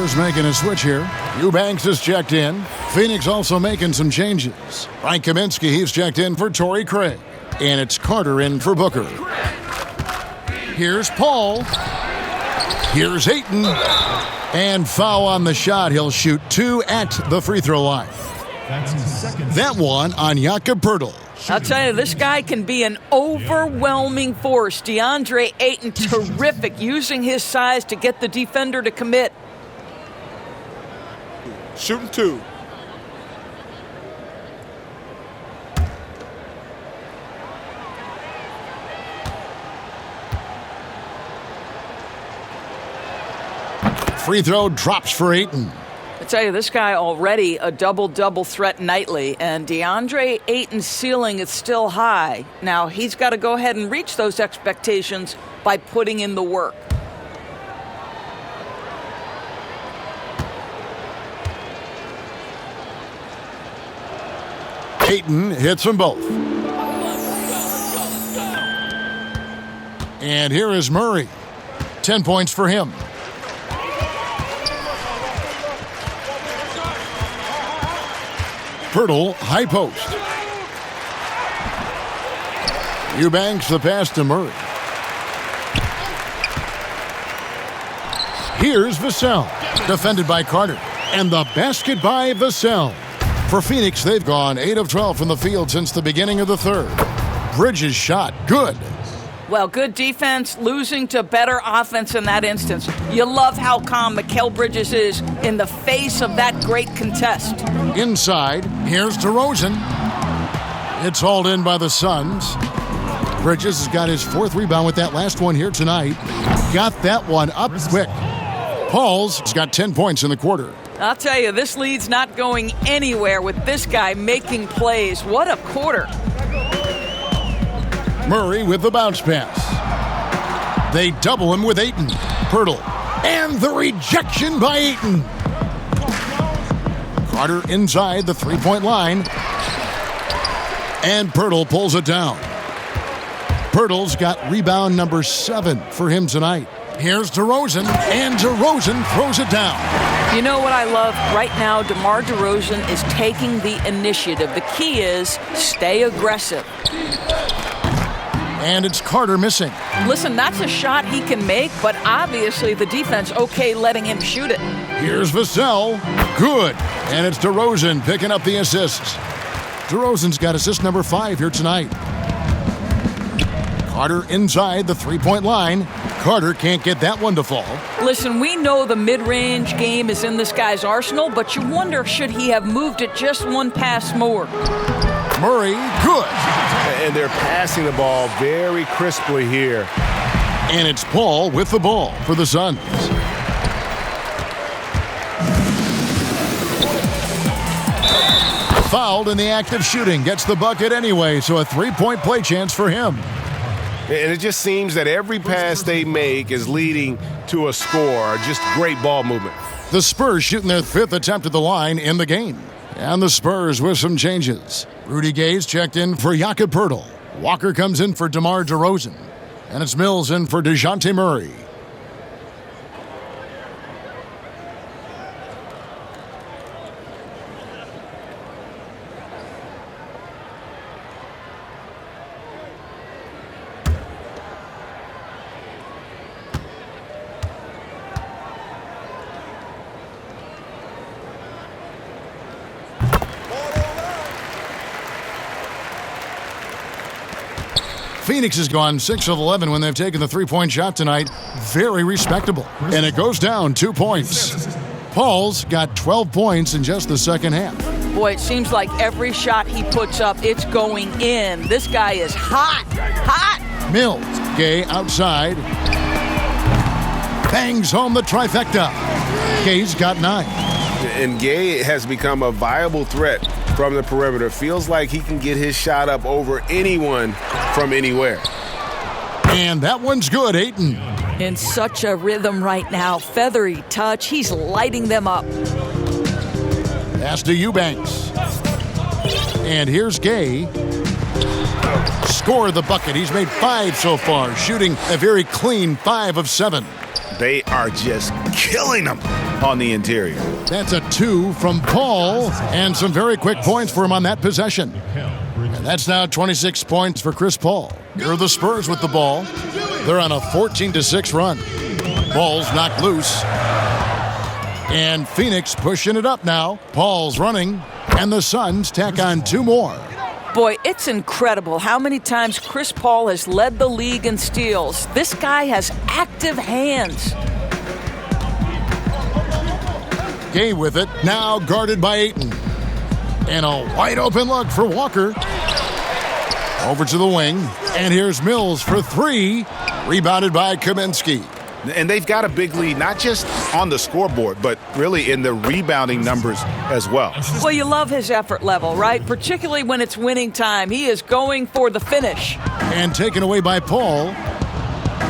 Spurs making a switch here. Eubanks is checked in. Phoenix also making some changes. Frank Kaminsky, he's checked in for Torrey Craig. And it's Carter in for Booker. Here's Paul. Here's Ayton. And foul on the shot. He'll shoot 2 at the free throw line. That one on Jakob Poeltl. I'll tell you, this guy can be an overwhelming force. DeAndre Ayton, terrific, using his size to get the defender to commit. Shooting 2. Free throw drops for Ayton. I tell you, this guy already a double-double threat nightly, and DeAndre Ayton's ceiling is still high. Now, he's got to go ahead and reach those expectations by putting in the work. Ayton hits them both. And here is Murray. 10 points for him. Poeltl, high post. Eubanks the pass to Murray. Here's Vassell, defended by Carter. And the basket by Vassell. For Phoenix, they've gone 8 of 12 from the field since the beginning of the third. Bridges' shot, good. Well, good defense, losing to better offense in that instance. You love how calm Mikal Bridges is in the face of that great contest. Inside, here's DeRozan. It's hauled in by the Suns. Bridges has got his 4th rebound with that last one here tonight. Got that one up quick. Paul's got 10 points in the quarter. I'll tell you, this lead's not going anywhere with this guy making plays. What a quarter. Murray with the bounce pass. They double him with Ayton. Poeltl. And the rejection by Ayton. Carter inside the three-point line. And Poeltl pulls it down. Poeltl's got rebound number 7 for him tonight. Here's DeRozan, and DeRozan throws it down. You know what I love? Right now, DeMar DeRozan is taking the initiative. The key is stay aggressive. And it's Carter missing. Listen, that's a shot he can make, but obviously the defense okay letting him shoot it. Here's Vassell. Good. And it's DeRozan picking up the assists. DeRozan's got assist number 5 here tonight. Carter inside the three-point line. Carter can't get that one to fall. Listen, we know the mid-range game is in this guy's arsenal, but you wonder, should he have moved it just one pass more? Murray, good. And they're passing the ball very crisply here. And it's Paul with the ball for the Suns. Fouled in the act of shooting. Gets the bucket anyway, so a three-point play chance for him. And it just seems that every pass they make is leading to a score. Just great ball movement. The Spurs shooting their 5th attempt at the line in the game. And the Spurs with some changes. Rudy Gay's checked in for Jakob Poeltl. Walker comes in for DeMar DeRozan. And it's Mills in for Dejounte Murray. Phoenix has gone 6 of 11 when they've taken the three-point shot tonight. Very respectable. And it goes down 2 points. Paul's got 12 points in just the second half. Boy, it seems like every shot he puts up, it's going in. This guy is hot, hot. Mills, Gay outside. Bangs home the trifecta. Gay's got 9. And Gay has become a viable threat from the perimeter. Feels like he can get his shot up over anyone from anywhere. And that one's good, Ayton. In such a rhythm right now. Feathery touch. He's lighting them up. Pass to Eubanks. And here's Gay. Score the bucket. He's made 5 so far, shooting a very clean 5 of 7. They are just killing them. on the interior. That's a 2 from Paul, and some very quick points for him on that possession. And that's now 26 points for Chris Paul. Here are the Spurs with the ball. They're on a 14-6 run. Ball's knocked loose. And Phoenix pushing it up now. Paul's running, and the Suns tack on 2 more. Boy, it's incredible how many times Chris Paul has led the league in steals. This guy has active hands. Gay with it, now guarded by Ayton. And a wide open look for Walker. Over to the wing, and here's Mills for 3. Rebounded by Kaminsky. And they've got a big lead, not just on the scoreboard, but really in the rebounding numbers as well. Well, you love his effort level, right? Particularly when it's winning time. He is going for the finish. And taken away by Paul.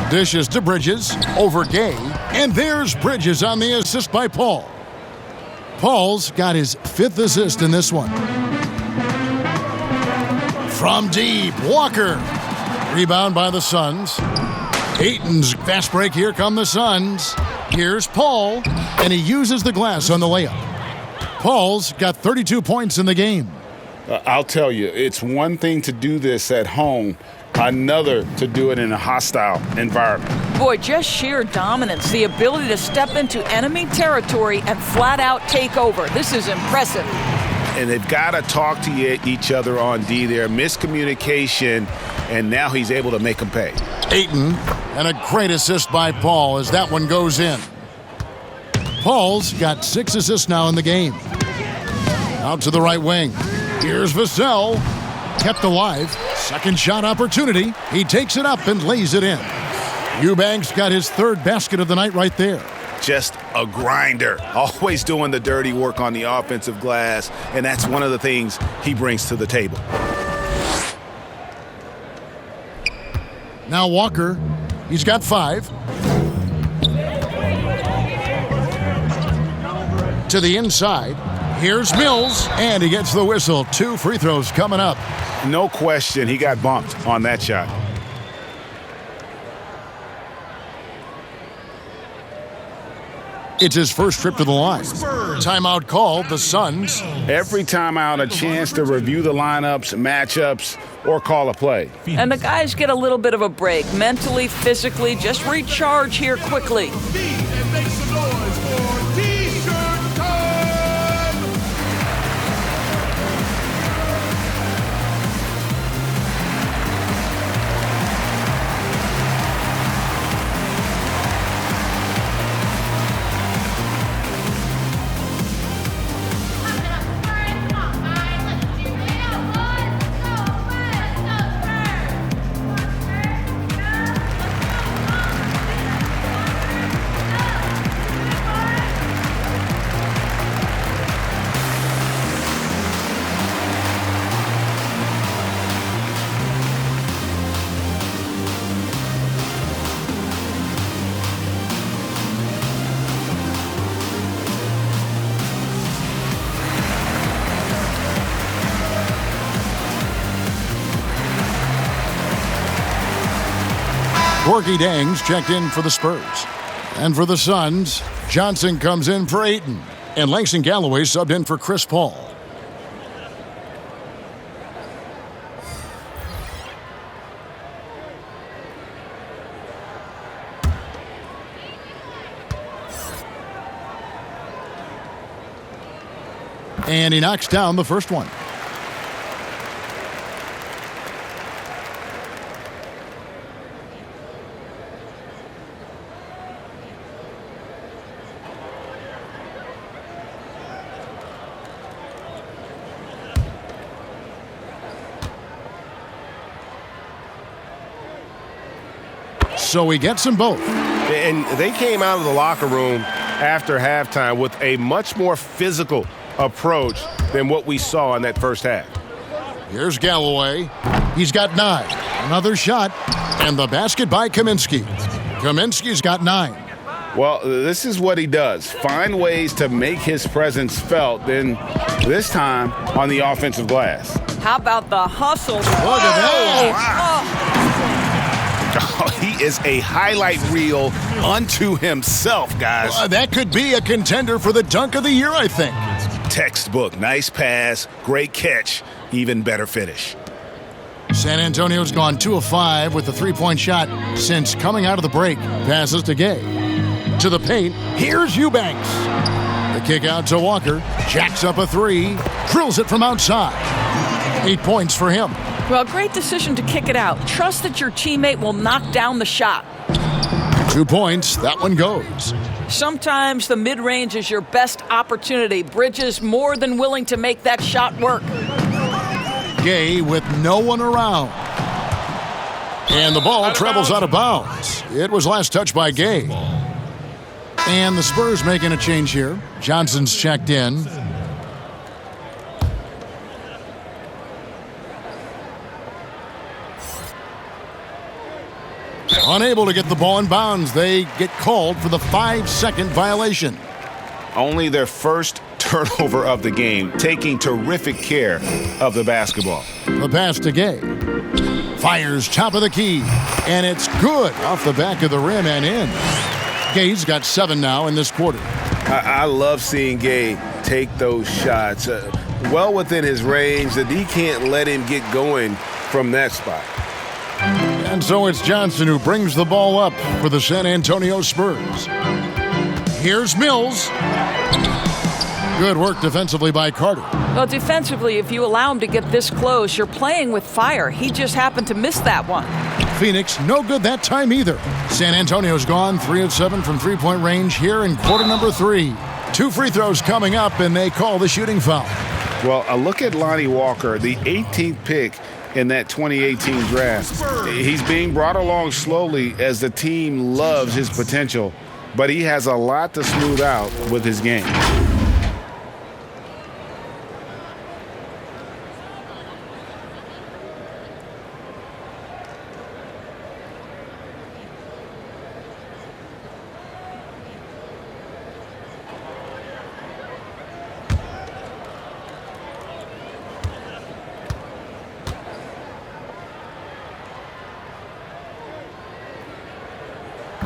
Dishes to Bridges, over Gay. And there's Bridges on the assist by Paul. Paul's got his 5th assist in this one. From deep, Walker. Rebound by the Suns. Ayton's fast break. Here come the Suns. Here's Paul, and he uses the glass on the layup. Paul's got 32 points in the game. I'll tell you, it's one thing to do this at home, another to do it in a hostile environment. Boy, just sheer dominance, the ability to step into enemy territory and flat out take over. This is impressive. And they've got to talk to each other on D there. Miscommunication, and now he's able to make them pay. Ayton, and a great assist by Paul as that one goes in. Paul's got 6 assists now in the game. Out to the right wing. Here's Vassell. Kept alive. Second shot opportunity. He takes it up and lays it in. Eubanks got his 3rd basket of the night right there. Just a grinder, always doing the dirty work on the offensive glass, and that's one of the things he brings to the table. Now Walker, he's got 5. To the inside, here's Mills, and he gets the whistle. 2 free throws coming up. No question, he got bumped on that shot. It's his first trip to the line. Timeout called, the Suns. Every timeout, a chance to review the lineups, matchups, or call a play. And the guys get a little bit of a break, mentally, physically, just recharge here quickly. Corky Dangs checked in for the Spurs. And for the Suns, Johnson comes in for Ayton. And Langston Galloway subbed in for Chris Paul. And he knocks down the first one. So he gets them both. And they came out of the locker room after halftime with a much more physical approach than what we saw in that first half. Here's Galloway. He's got 9. Another shot. And the basket by Kaminsky. Kaminsky's got 9. Well, this is what he does. Find ways to make his presence felt, then this time on the offensive glass. How about the hustle? Look at that. Oh, he is a highlight reel unto himself, guys. That could be a contender for the dunk of the year, I think. Textbook. Nice pass, great catch, even better finish. San Antonio's gone 2 of 5 with the three-point shot since coming out of the break. Passes to Gay. To the paint, here's Eubanks. The kick out to Walker. Jacks up a three. Drills it from outside. 8 points for him. Well, great decision to kick it out. Trust that your teammate will knock down the shot. 2 points. That one goes. Sometimes the mid-range is your best opportunity. Bridges more than willing to make that shot work. Gay with no one around. And the ball travels out of bounds. It was last touched by Gay. And the Spurs making a change here. Johnson's checked in. Unable to get the ball in bounds. They get called for the 5-second violation. Only their first turnover of the game, taking terrific care of the basketball. The pass to Gay. Fires top of the key. And it's good off the back of the rim and in. Gay's got 7 now in this quarter. I love seeing Gay take those shots well within his range. The D can't let him get going from that spot. And so it's Johnson who brings the ball up for the San Antonio Spurs. Here's Mills. Good work defensively by Carter. Well, defensively, if you allow him to get this close, you're playing with fire. He just happened to miss that one. Phoenix, no good that time either. San Antonio's gone 3 of 7 from three-point range here in quarter number 3. 2 free throws coming up, and they call the shooting foul. Well, a look at Lonnie Walker, the 18th pick in that 2018 draft. He's being brought along slowly as the team loves his potential, but he has a lot to smooth out with his game.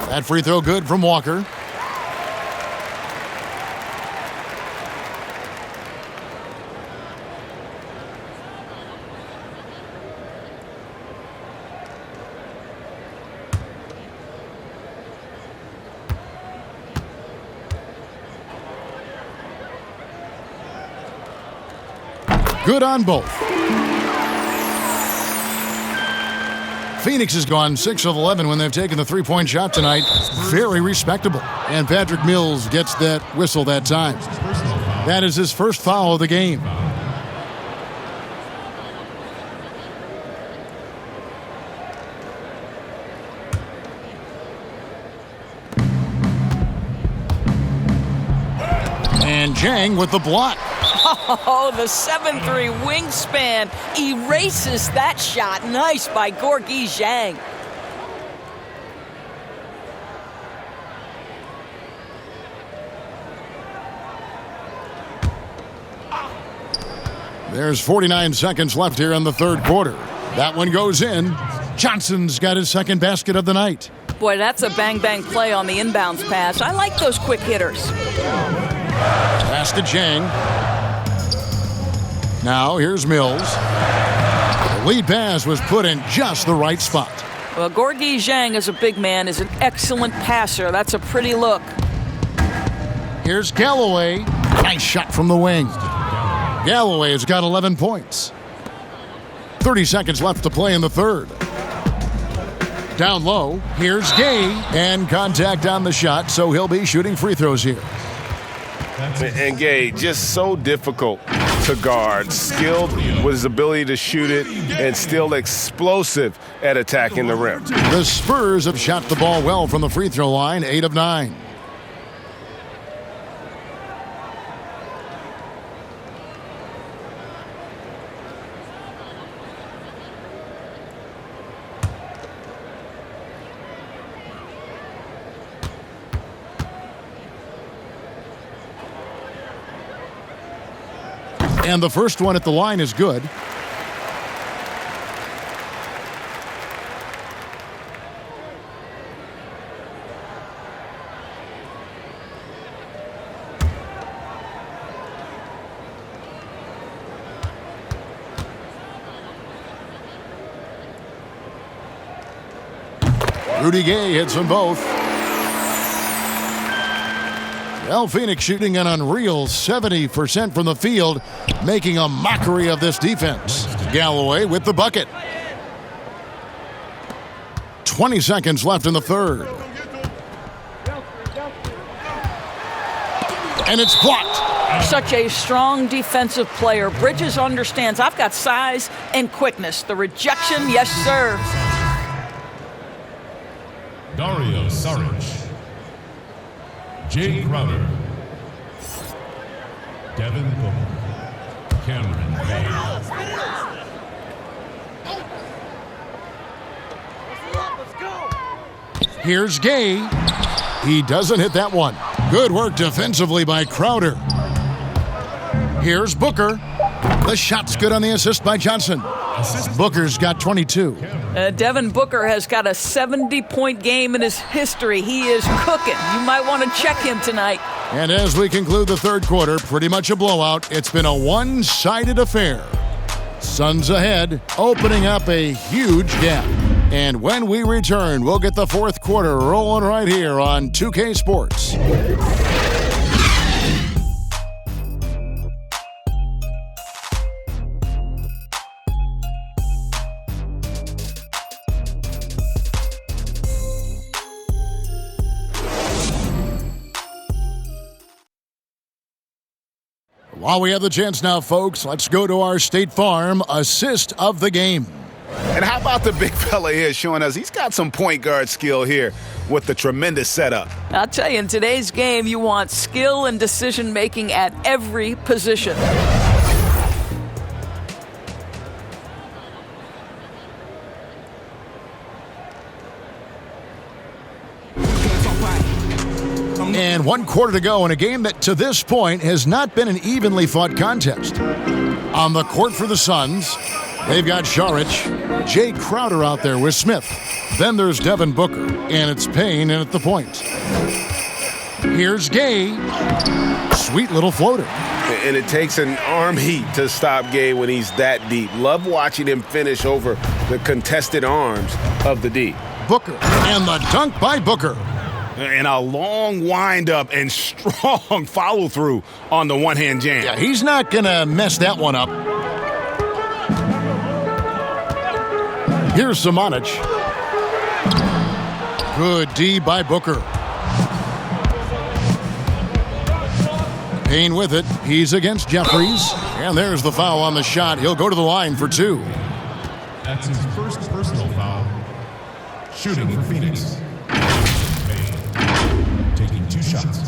That free throw good from Walker. Good on both. Phoenix has gone 6 of 11 when they've taken the three-point shot tonight. Very respectable. And Patrick Mills gets that whistle that time. That is his first foul of the game. And Jang with the block. Oh, the 7'3" wingspan erases that shot. Nice by Gorgui Dieng. There's 49 seconds left here in the third quarter. That one goes in. Johnson's got his second basket of the night. Boy, that's a bang-bang play on the inbounds pass. I like those quick hitters. Pass to Jang. Now here's Mills. The lead pass was put in just the right spot. Well, Gorgui Dieng as a big man is an excellent passer. That's a pretty look. Here's Galloway. Nice shot from the wing. Galloway has got 11 points. 30 seconds left to play in the third. Down low, here's Gay, and contact on the shot, so he'll be shooting free throws here. And Gay, just so difficult to guard, skilled with his ability to shoot it, and still explosive at attacking the rim. The Spurs have shot the ball well from the free throw line, 8 of 9. And the first one at the line is good. Rudy Gay hits them both. Well, Phoenix shooting an unreal 70% from the field, making a mockery of this defense. Galloway with the bucket. 20 seconds left in the third. And it's blocked. Such a strong defensive player. Bridges understands I've got size and quickness. The rejection, yes, sir. Dario Saric, Jay Crowder, Devin Booker, Cameron Bay. Here's Gay. He doesn't hit that one. Good work defensively by Crowder. Here's Booker. The shot's good on the assist by Johnson. Booker's got 22. Devin Booker has got a 70-point game in his history. He is cooking. You might want to check him tonight. And as we conclude the third quarter, pretty much a blowout. It's been a one-sided affair. Suns ahead, opening up a huge gap. And when we return, we'll get the fourth quarter rolling right here on 2K Sports. While we have the chance now, folks, let's go to our State Farm assist of the game. And how about the big fella here showing us he's got some point guard skill here with the tremendous setup. I'll tell you, in today's game, you want skill and decision-making at every position. And 1 quarter to go in a game that to this point has not been an evenly fought contest. On the court for the Suns, they've got Saric, Jay Crowder out there with Smith. Then there's Devin Booker, and it's Payne in at the point. Here's Gay. Sweet little floater. And it takes an arm heat to stop Gay when he's that deep. Love watching him finish over the contested arms of the D. Booker, and the dunk by Booker. And a long wind-up and strong follow-through on the one-hand jam. Yeah, he's not going to mess that one up. Here's Samanic. Good D by Booker. Payne with it. He's against Jeffries. And there's the foul on the shot. He'll go to the line for two. That's his first personal foul. Shooting for Phoenix. Taking 2 shots.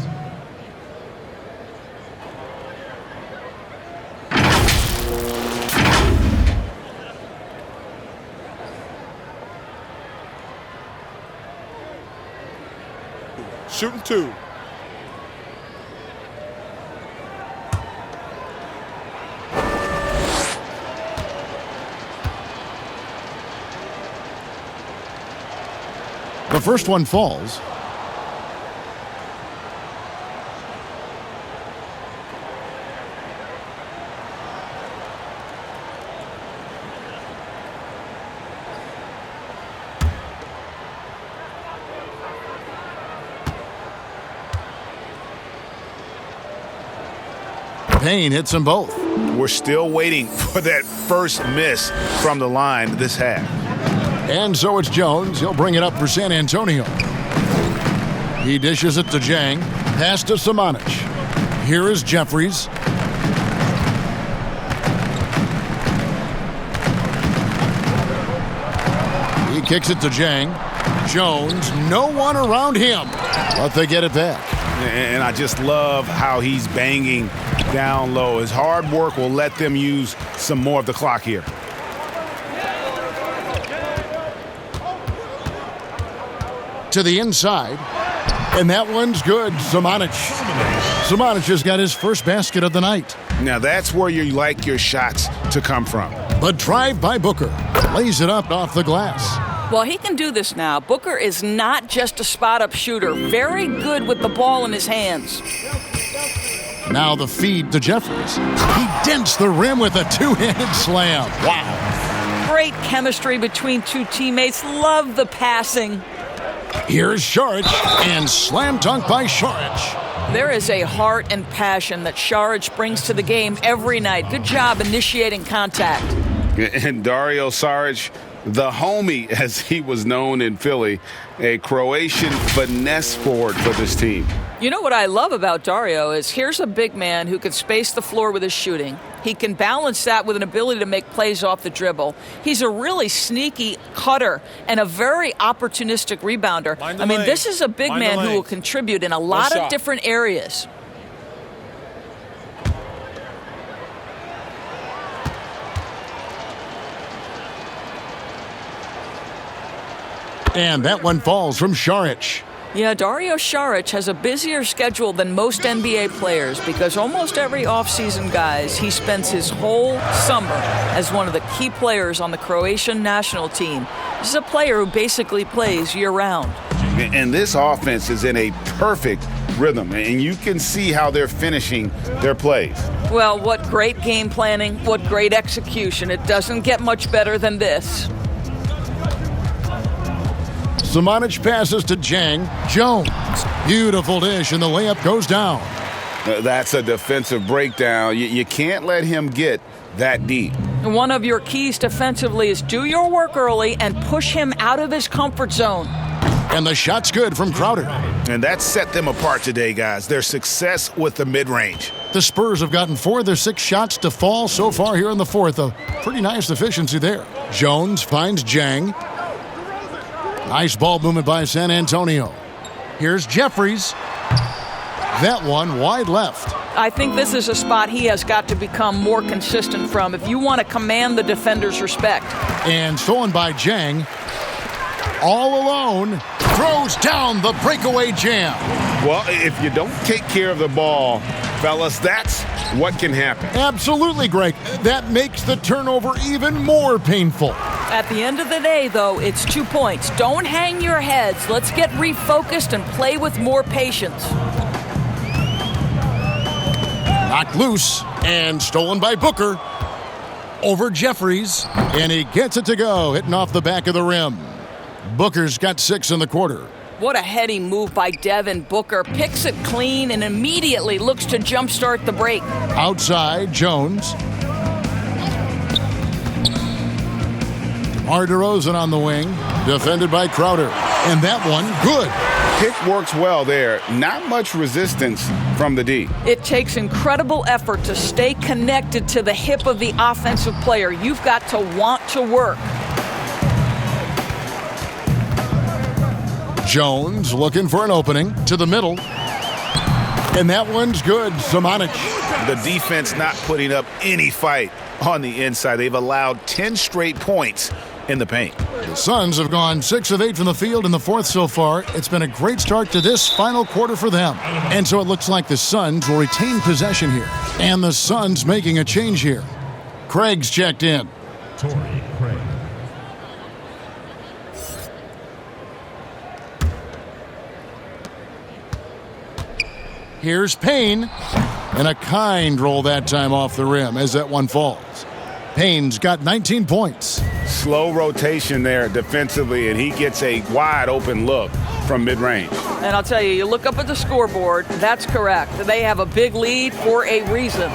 Shooting 2. The first one falls. Payne hits them both. We're still waiting for that first miss from the line this half. And so it's Jones. He'll bring it up for San Antonio. He dishes it to Jang. Pass to Samanic. Here is Jeffries. He kicks it to Jang. Jones, no one around him. But they get it back. And I just love how he's banging down low. His hard work will let them use some more of the clock here. To the inside. And that one's good. Samanic has got his first basket of the night. Now that's where you like your shots to come from. But drive by Booker. Lays it up off the glass. Well, he can do this now. Booker is not just a spot-up shooter. Very good with the ball in his hands. Now the feed to Jeffries. He dents the rim with a two-handed slam. Wow. Great chemistry between two teammates. Love the passing. Here's Saric, and slam dunk by Saric. There is a heart and passion that Saric brings to the game every night. Good job initiating contact. And Dario Saric, the homie, as he was known in Philly, a Croatian finesse forward for this team. You know what I love about Dario is here's a big man who can space the floor with his shooting. He can balance that with an ability to make plays off the dribble. He's a really sneaky cutter and a very opportunistic rebounder. I mean, this is a big man who will contribute in a lot of different areas. And that one falls from Saric. Yeah, Dario Saric has a busier schedule than most NBA players because almost every offseason, guys, he spends his whole summer as one of the key players on the Croatian national team. This is a player who basically plays year-round. And this offense is in a perfect rhythm, and you can see how they're finishing their plays. Well, what great game planning, what great execution. It doesn't get much better than this. Samanic passes to Jang. Jones. Beautiful dish, and the layup goes down. That's a defensive breakdown. You can't let him get that deep. One of your keys defensively is do your work early and push him out of his comfort zone. And the shot's good from Crowder. And that set them apart today, guys. Their success with the mid-range. The Spurs have gotten 4 of their 6 shots to fall so far here in the fourth. A pretty nice efficiency there. Jones finds Jang. Nice ball movement by San Antonio. Here's Jeffries. That one wide left. I think this is a spot he has got to become more consistent from if you want to command the defender's respect. And stolen by Jang. All alone. Throws down the breakaway jam. Well, if you don't take care of the ball, fellas, that's what can happen. Absolutely, Greg. That makes the turnover even more painful. At the end of the day, though, it's 2 points. Don't hang your heads. Let's get refocused and play with more patience. Knocked loose and stolen by Booker. Over Jeffries, and he gets it to go, hitting off the back of the rim. Booker's got 6 in the quarter. What a heady move by Devin Booker. Picks it clean and immediately looks to jumpstart the break. Outside, Jones. DeMar DeRozan on the wing, defended by Crowder. And that one, good. Pick works well there. Not much resistance from the D. It takes incredible effort to stay connected to the hip of the offensive player. You've got to want to work. Jones looking for an opening to the middle. And that one's good. Samanic. The defense not putting up any fight on the inside. They've allowed 10 straight points in the paint. The Suns have gone 6 of 8 from the field in the fourth so far. It's been a great start to this final quarter for them. And so it looks like the Suns will retain possession here. And the Suns making a change here. Craig's checked in. Torrey Craig. Here's Payne. And a kind roll that time off the rim as that one falls. Payne's got 19 points. Slow rotation there defensively, and he gets a wide open look from mid-range. And I'll tell you, you look up at the scoreboard, that's correct. They have a big lead for a reason.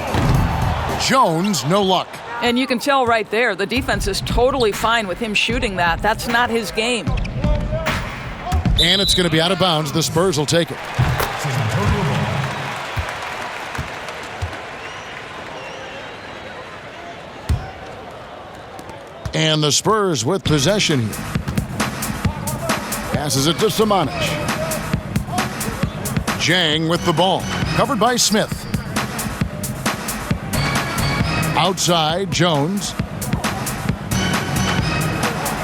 Jones, no luck. And you can tell right there, the defense is totally fine with him shooting that. That's not his game. And it's going to be out of bounds. The Spurs will take it. And the Spurs with possession here. Passes it to Samanic. Jang with the ball. Covered by Smith. Outside, Jones.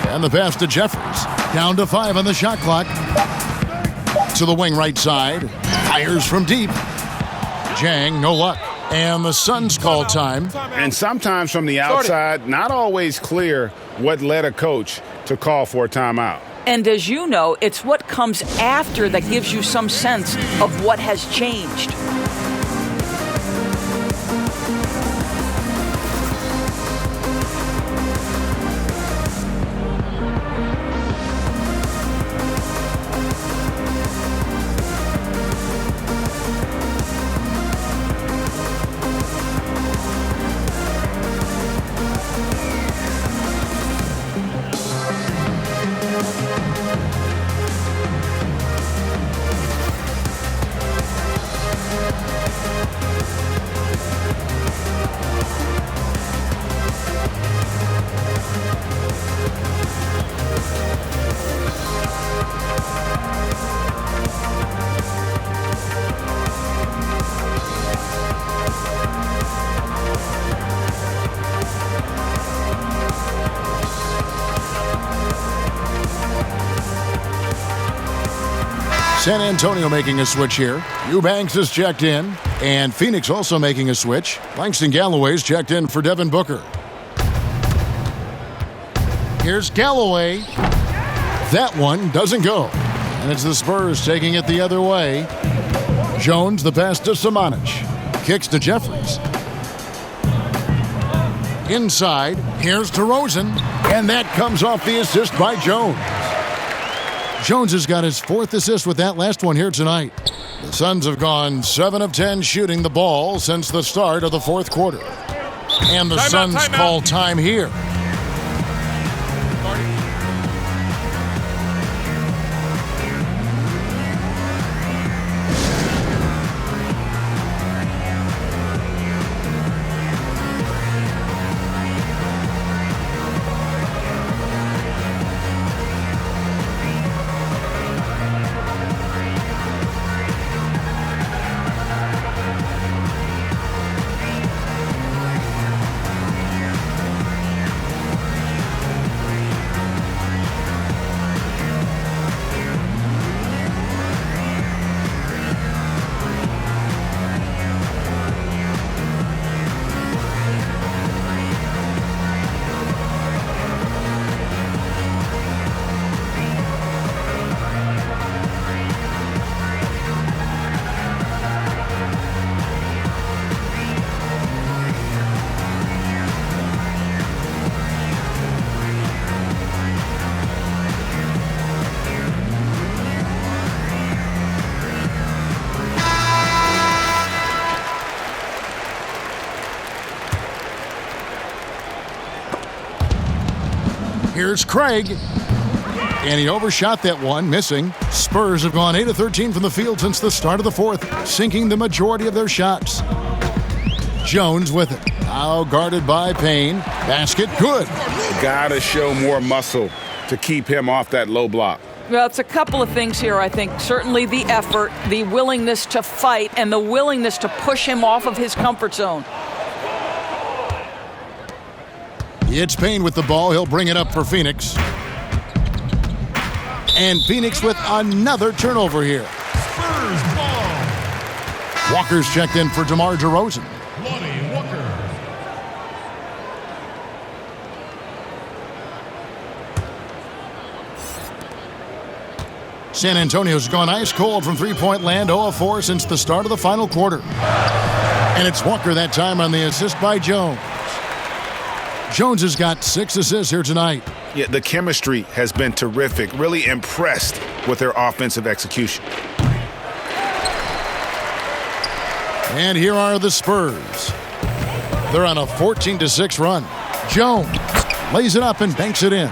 And the pass to Jeffries. Down to 5 on the shot clock. To the wing right side. Fires from deep. Jang, no luck. And the Suns call time. And sometimes from the outside, not always clear what led a coach to call for a timeout. And as you know, it's what comes after that gives you some sense of what has changed. San Antonio making a switch here. Eubanks is checked in. And Phoenix also making a switch. Langston Galloway's checked in for Devin Booker. Here's Galloway. That one doesn't go. And it's the Spurs taking it the other way. Jones, the pass to Samanic. Kicks to Jeffries. Inside, here's DeRozan. And that comes off the assist by Jones. Jones has got his 4th assist with that last one here tonight. The Suns have gone 7 of 10 shooting the ball since the start of the 4th quarter. And the Suns call time here. Here's Craig. And he overshot that one, missing. Spurs have gone 8 of 13 from the field since the start of the 4th, sinking the majority of their shots. Jones with it. Now guarded by Payne. Basket good. Gotta show more muscle to keep him off that low block. Well, it's a couple of things here, I think. Certainly the effort, the willingness to fight, and the willingness to push him off of his comfort zone. It's Payne with the ball. He'll bring it up for Phoenix. And Phoenix with another turnover here. Spurs ball. Walker's checked in for DeMar DeRozan. Lonnie Walker. San Antonio's gone ice cold from three-point land, 0 of 4 since the start of the final quarter. And it's Walker that time on the assist by Jones. Jones has got 6 assists here tonight. Yeah, the chemistry has been terrific. Really impressed with their offensive execution. And here are the Spurs. They're on a 14-6 run. Jones lays it up and banks it in.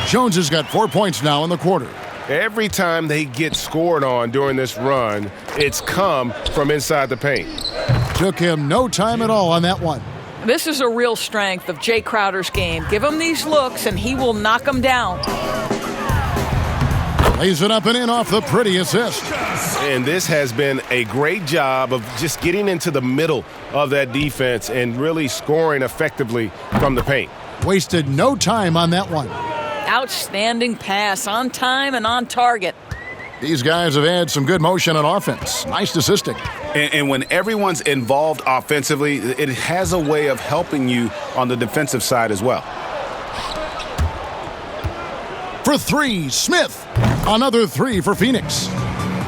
Jones has got 4 points now in the quarter. Every time they get scored on during this run, it's come from inside the paint. Took him no time at all on that one. This is a real strength of Jay Crowder's game. Give him these looks, and he will knock them down. Lays it up and in off the pretty assist. And this has been a great job of just getting into the middle of that defense and really scoring effectively from the paint. Wasted no time on that one. Outstanding pass, on time and on target. These guys have had some good motion on offense. Nice assisting. And when everyone's involved offensively, it has a way of helping you on the defensive side as well. For 3, Smith. Another 3 for Phoenix.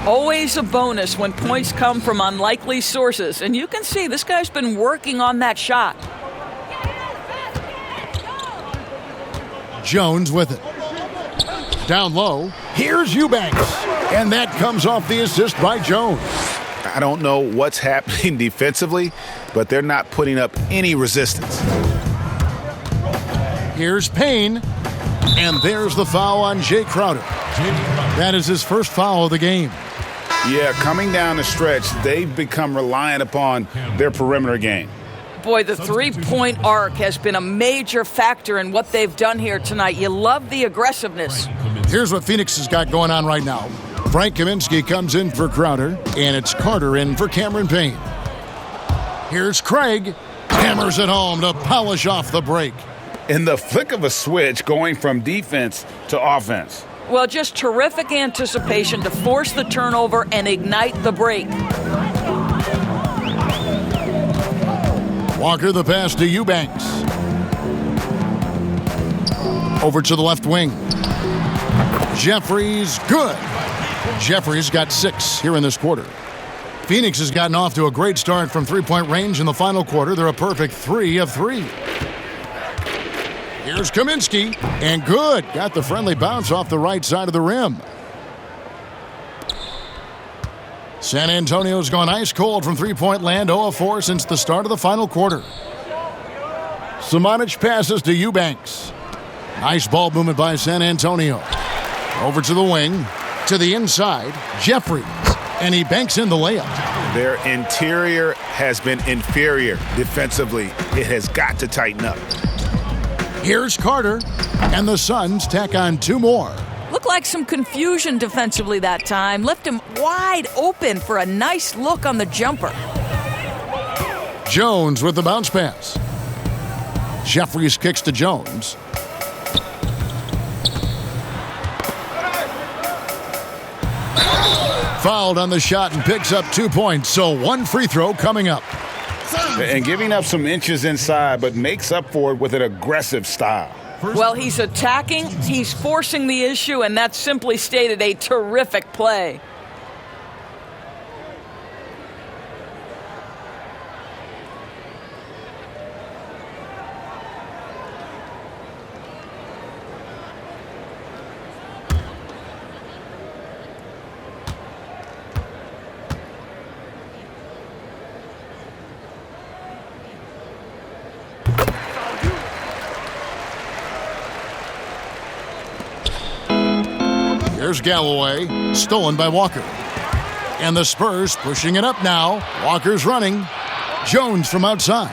Always a bonus when points come from unlikely sources. And you can see this guy's been working on that shot. Jones with it. Down low. Here's Eubanks. And that comes off the assist by Jones. I don't know what's happening defensively, but they're not putting up any resistance. Here's Payne. And there's the foul on Jay Crowder. That is his first foul of the game. Yeah, coming down the stretch, they've become reliant upon their perimeter game. Boy, the three-point arc has been a major factor in what they've done here tonight. You love the aggressiveness. Here's what Phoenix has got going on right now. Frank Kaminsky comes in for Crowder, and it's Carter in for Cameron Payne. Here's Craig. Hammers it home to polish off the break. In the flick of a switch, going from defense to offense. Well, just terrific anticipation to force the turnover and ignite the break. Walker the pass to Eubanks. Over to the left wing. Jeffries, good. Jeffries got 6 here in this quarter. Phoenix has gotten off to a great start from three-point range in the final quarter. They're a perfect 3 of 3. Here's Kaminsky, and good. Got the friendly bounce off the right side of the rim. San Antonio's gone ice cold from three-point land, 0 of 4 since the start of the final quarter. Samanic passes to Eubanks. Nice ball movement by San Antonio. Over to the wing, to the inside, Jeffries, and he banks in the layup. Their interior has been inferior defensively. It has got to tighten up. Here's Carter, and the Suns tack on 2 more. Looked like some confusion defensively that time. Left him wide open for a nice look on the jumper. Jones with the bounce pass. Jeffries kicks to Jones. Fouled on the shot and picks up 2 points, so 1 free throw coming up. And giving up some inches inside, but makes up for it with an aggressive style. Well, he's attacking, he's forcing the issue, and that's simply stated a terrific play. Here's Galloway, stolen by Walker. And the Spurs pushing it up now. Walker's running. Jones from outside.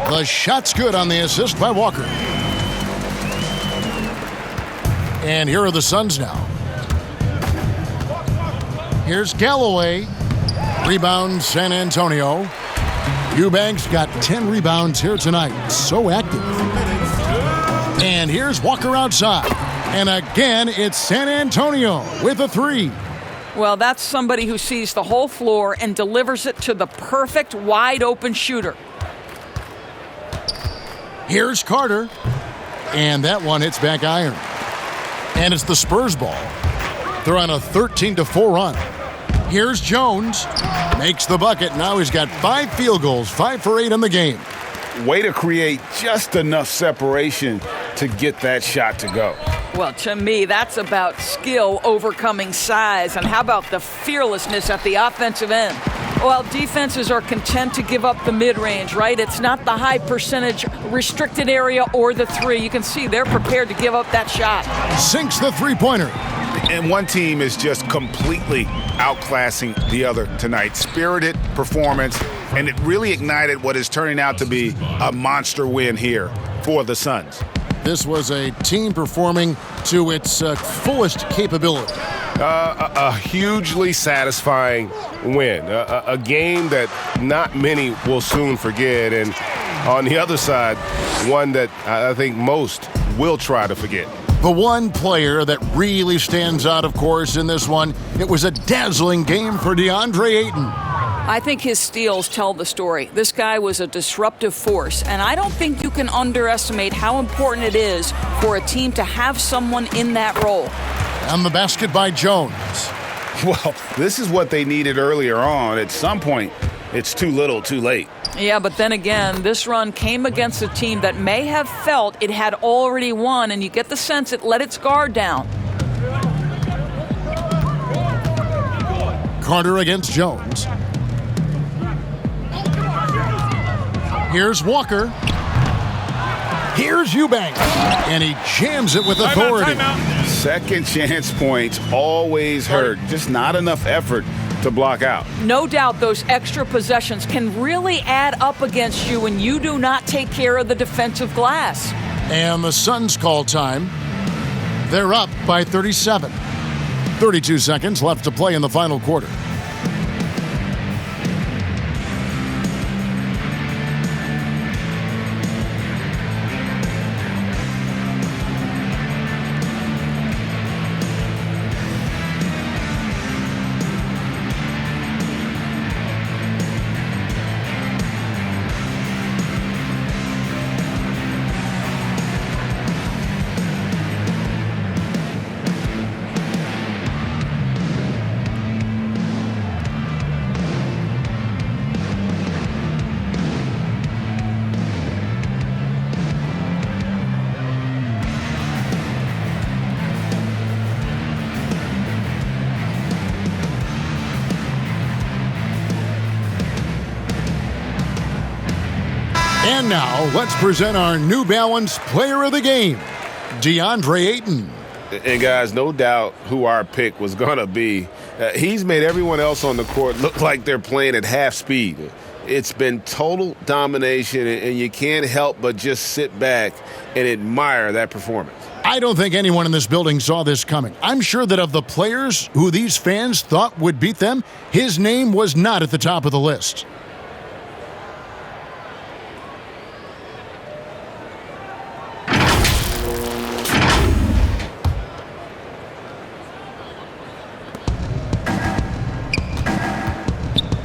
The shot's good on the assist by Walker. And here are the Suns now. Here's Galloway. Rebound San Antonio. Eubanks got 10 rebounds here tonight. So active. And here's Walker outside. And again, it's San Antonio with a 3. Well, that's somebody who sees the whole floor and delivers it to the perfect wide-open shooter. Here's Carter. And that one hits back iron. And it's the Spurs ball. They're on a 13-4 run. Here's Jones. Makes the bucket. Now he's got 5 field goals, 5 for 8 in the game. Way to create just enough separation to get that shot to go. Well, to me, that's about skill overcoming size. And how about the fearlessness at the offensive end? Well, defenses are content to give up the mid-range, right? It's not the high percentage restricted area or the 3. You can see they're prepared to give up that shot. Sinks the three-pointer. And one team is just completely outclassing the other tonight. Spirited performance, and it really ignited what is turning out to be a monster win here for the Suns. This was a team performing to its fullest capability. A hugely satisfying win. A game that not many will soon forget. And on the other side, one that I think most will try to forget. The one player that really stands out, of course, in this one, it was a dazzling game for DeAndre Ayton. I think his steals tell the story. This guy was a disruptive force, and I don't think you can underestimate how important it is for a team to have someone in that role. And the basket by Jones. Well, this is what they needed earlier on. At some point, it's too little, too late. Yeah, but then again, this run came against a team that may have felt it had already won, and you get the sense it let its guard down. Carter against Jones. Here's Walker. Here's Eubanks. And he jams it with authority. Second chance points always hurt. Just not enough effort to block out. No doubt those extra possessions can really add up against you when you do not take care of the defensive glass. And the Suns call time. They're up by 37. 32 seconds left to play in the final quarter. And now, let's present our New Balance Player of the Game, DeAndre Ayton. And guys, no doubt who our pick was going to be. He's made everyone else on the court look like they're playing at half speed. It's been total domination, and you can't help but just sit back and admire that performance. I don't think anyone in this building saw this coming. I'm sure that of the players who these fans thought would beat them, his name was not at the top of the list.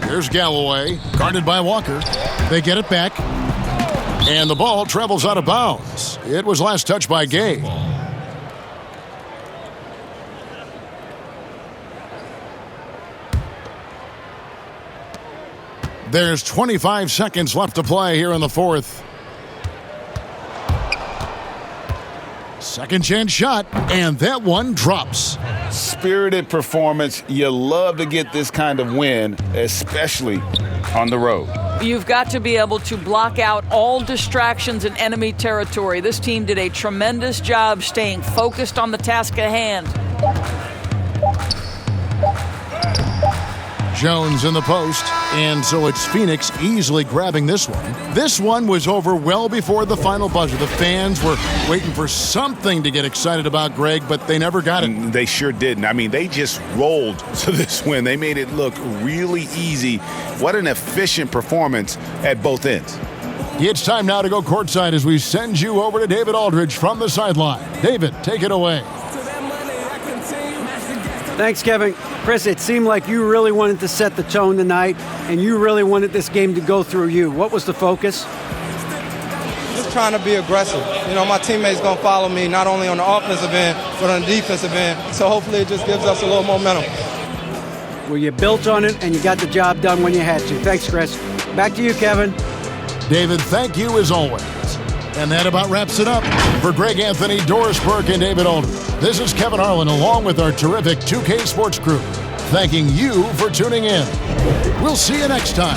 Here's Galloway, guarded by Walker. They get it back, and the ball travels out of bounds. It was last touched by Gay. There's 25 seconds left to play here in the fourth. Second chance shot, and that one drops. Spirited performance. You love to get this kind of win, especially on the road. You've got to be able to block out all distractions in enemy territory. This team did a tremendous job staying focused on the task at hand. Jones in the post, and so it's Phoenix easily grabbing this one. This one was over well before the final buzzer. The fans were waiting for something to get excited about, Greg, but they never got it. They sure didn't. I mean, they just rolled to this win. They made it look really easy. What an efficient performance at both ends. It's time now to go courtside as we send you over to David Aldridge from the sideline. David, take it away. Thanks, Kevin. Chris, it seemed like you really wanted to set the tone tonight, and you really wanted this game to go through you. What was the focus? Just trying to be aggressive. You know, my teammates going to follow me, not only on the offensive end, but on the defensive end. So hopefully it just gives us a little momentum. Well, you built on it, and you got the job done when you had to. Thanks, Chris. Back to you, Kevin. David, thank you as always. And that about wraps it up. For Greg Anthony, Doris Burke, and David Aldridge, this is Kevin Harlan along with our terrific 2K Sports crew, thanking you for tuning in. We'll see you next time.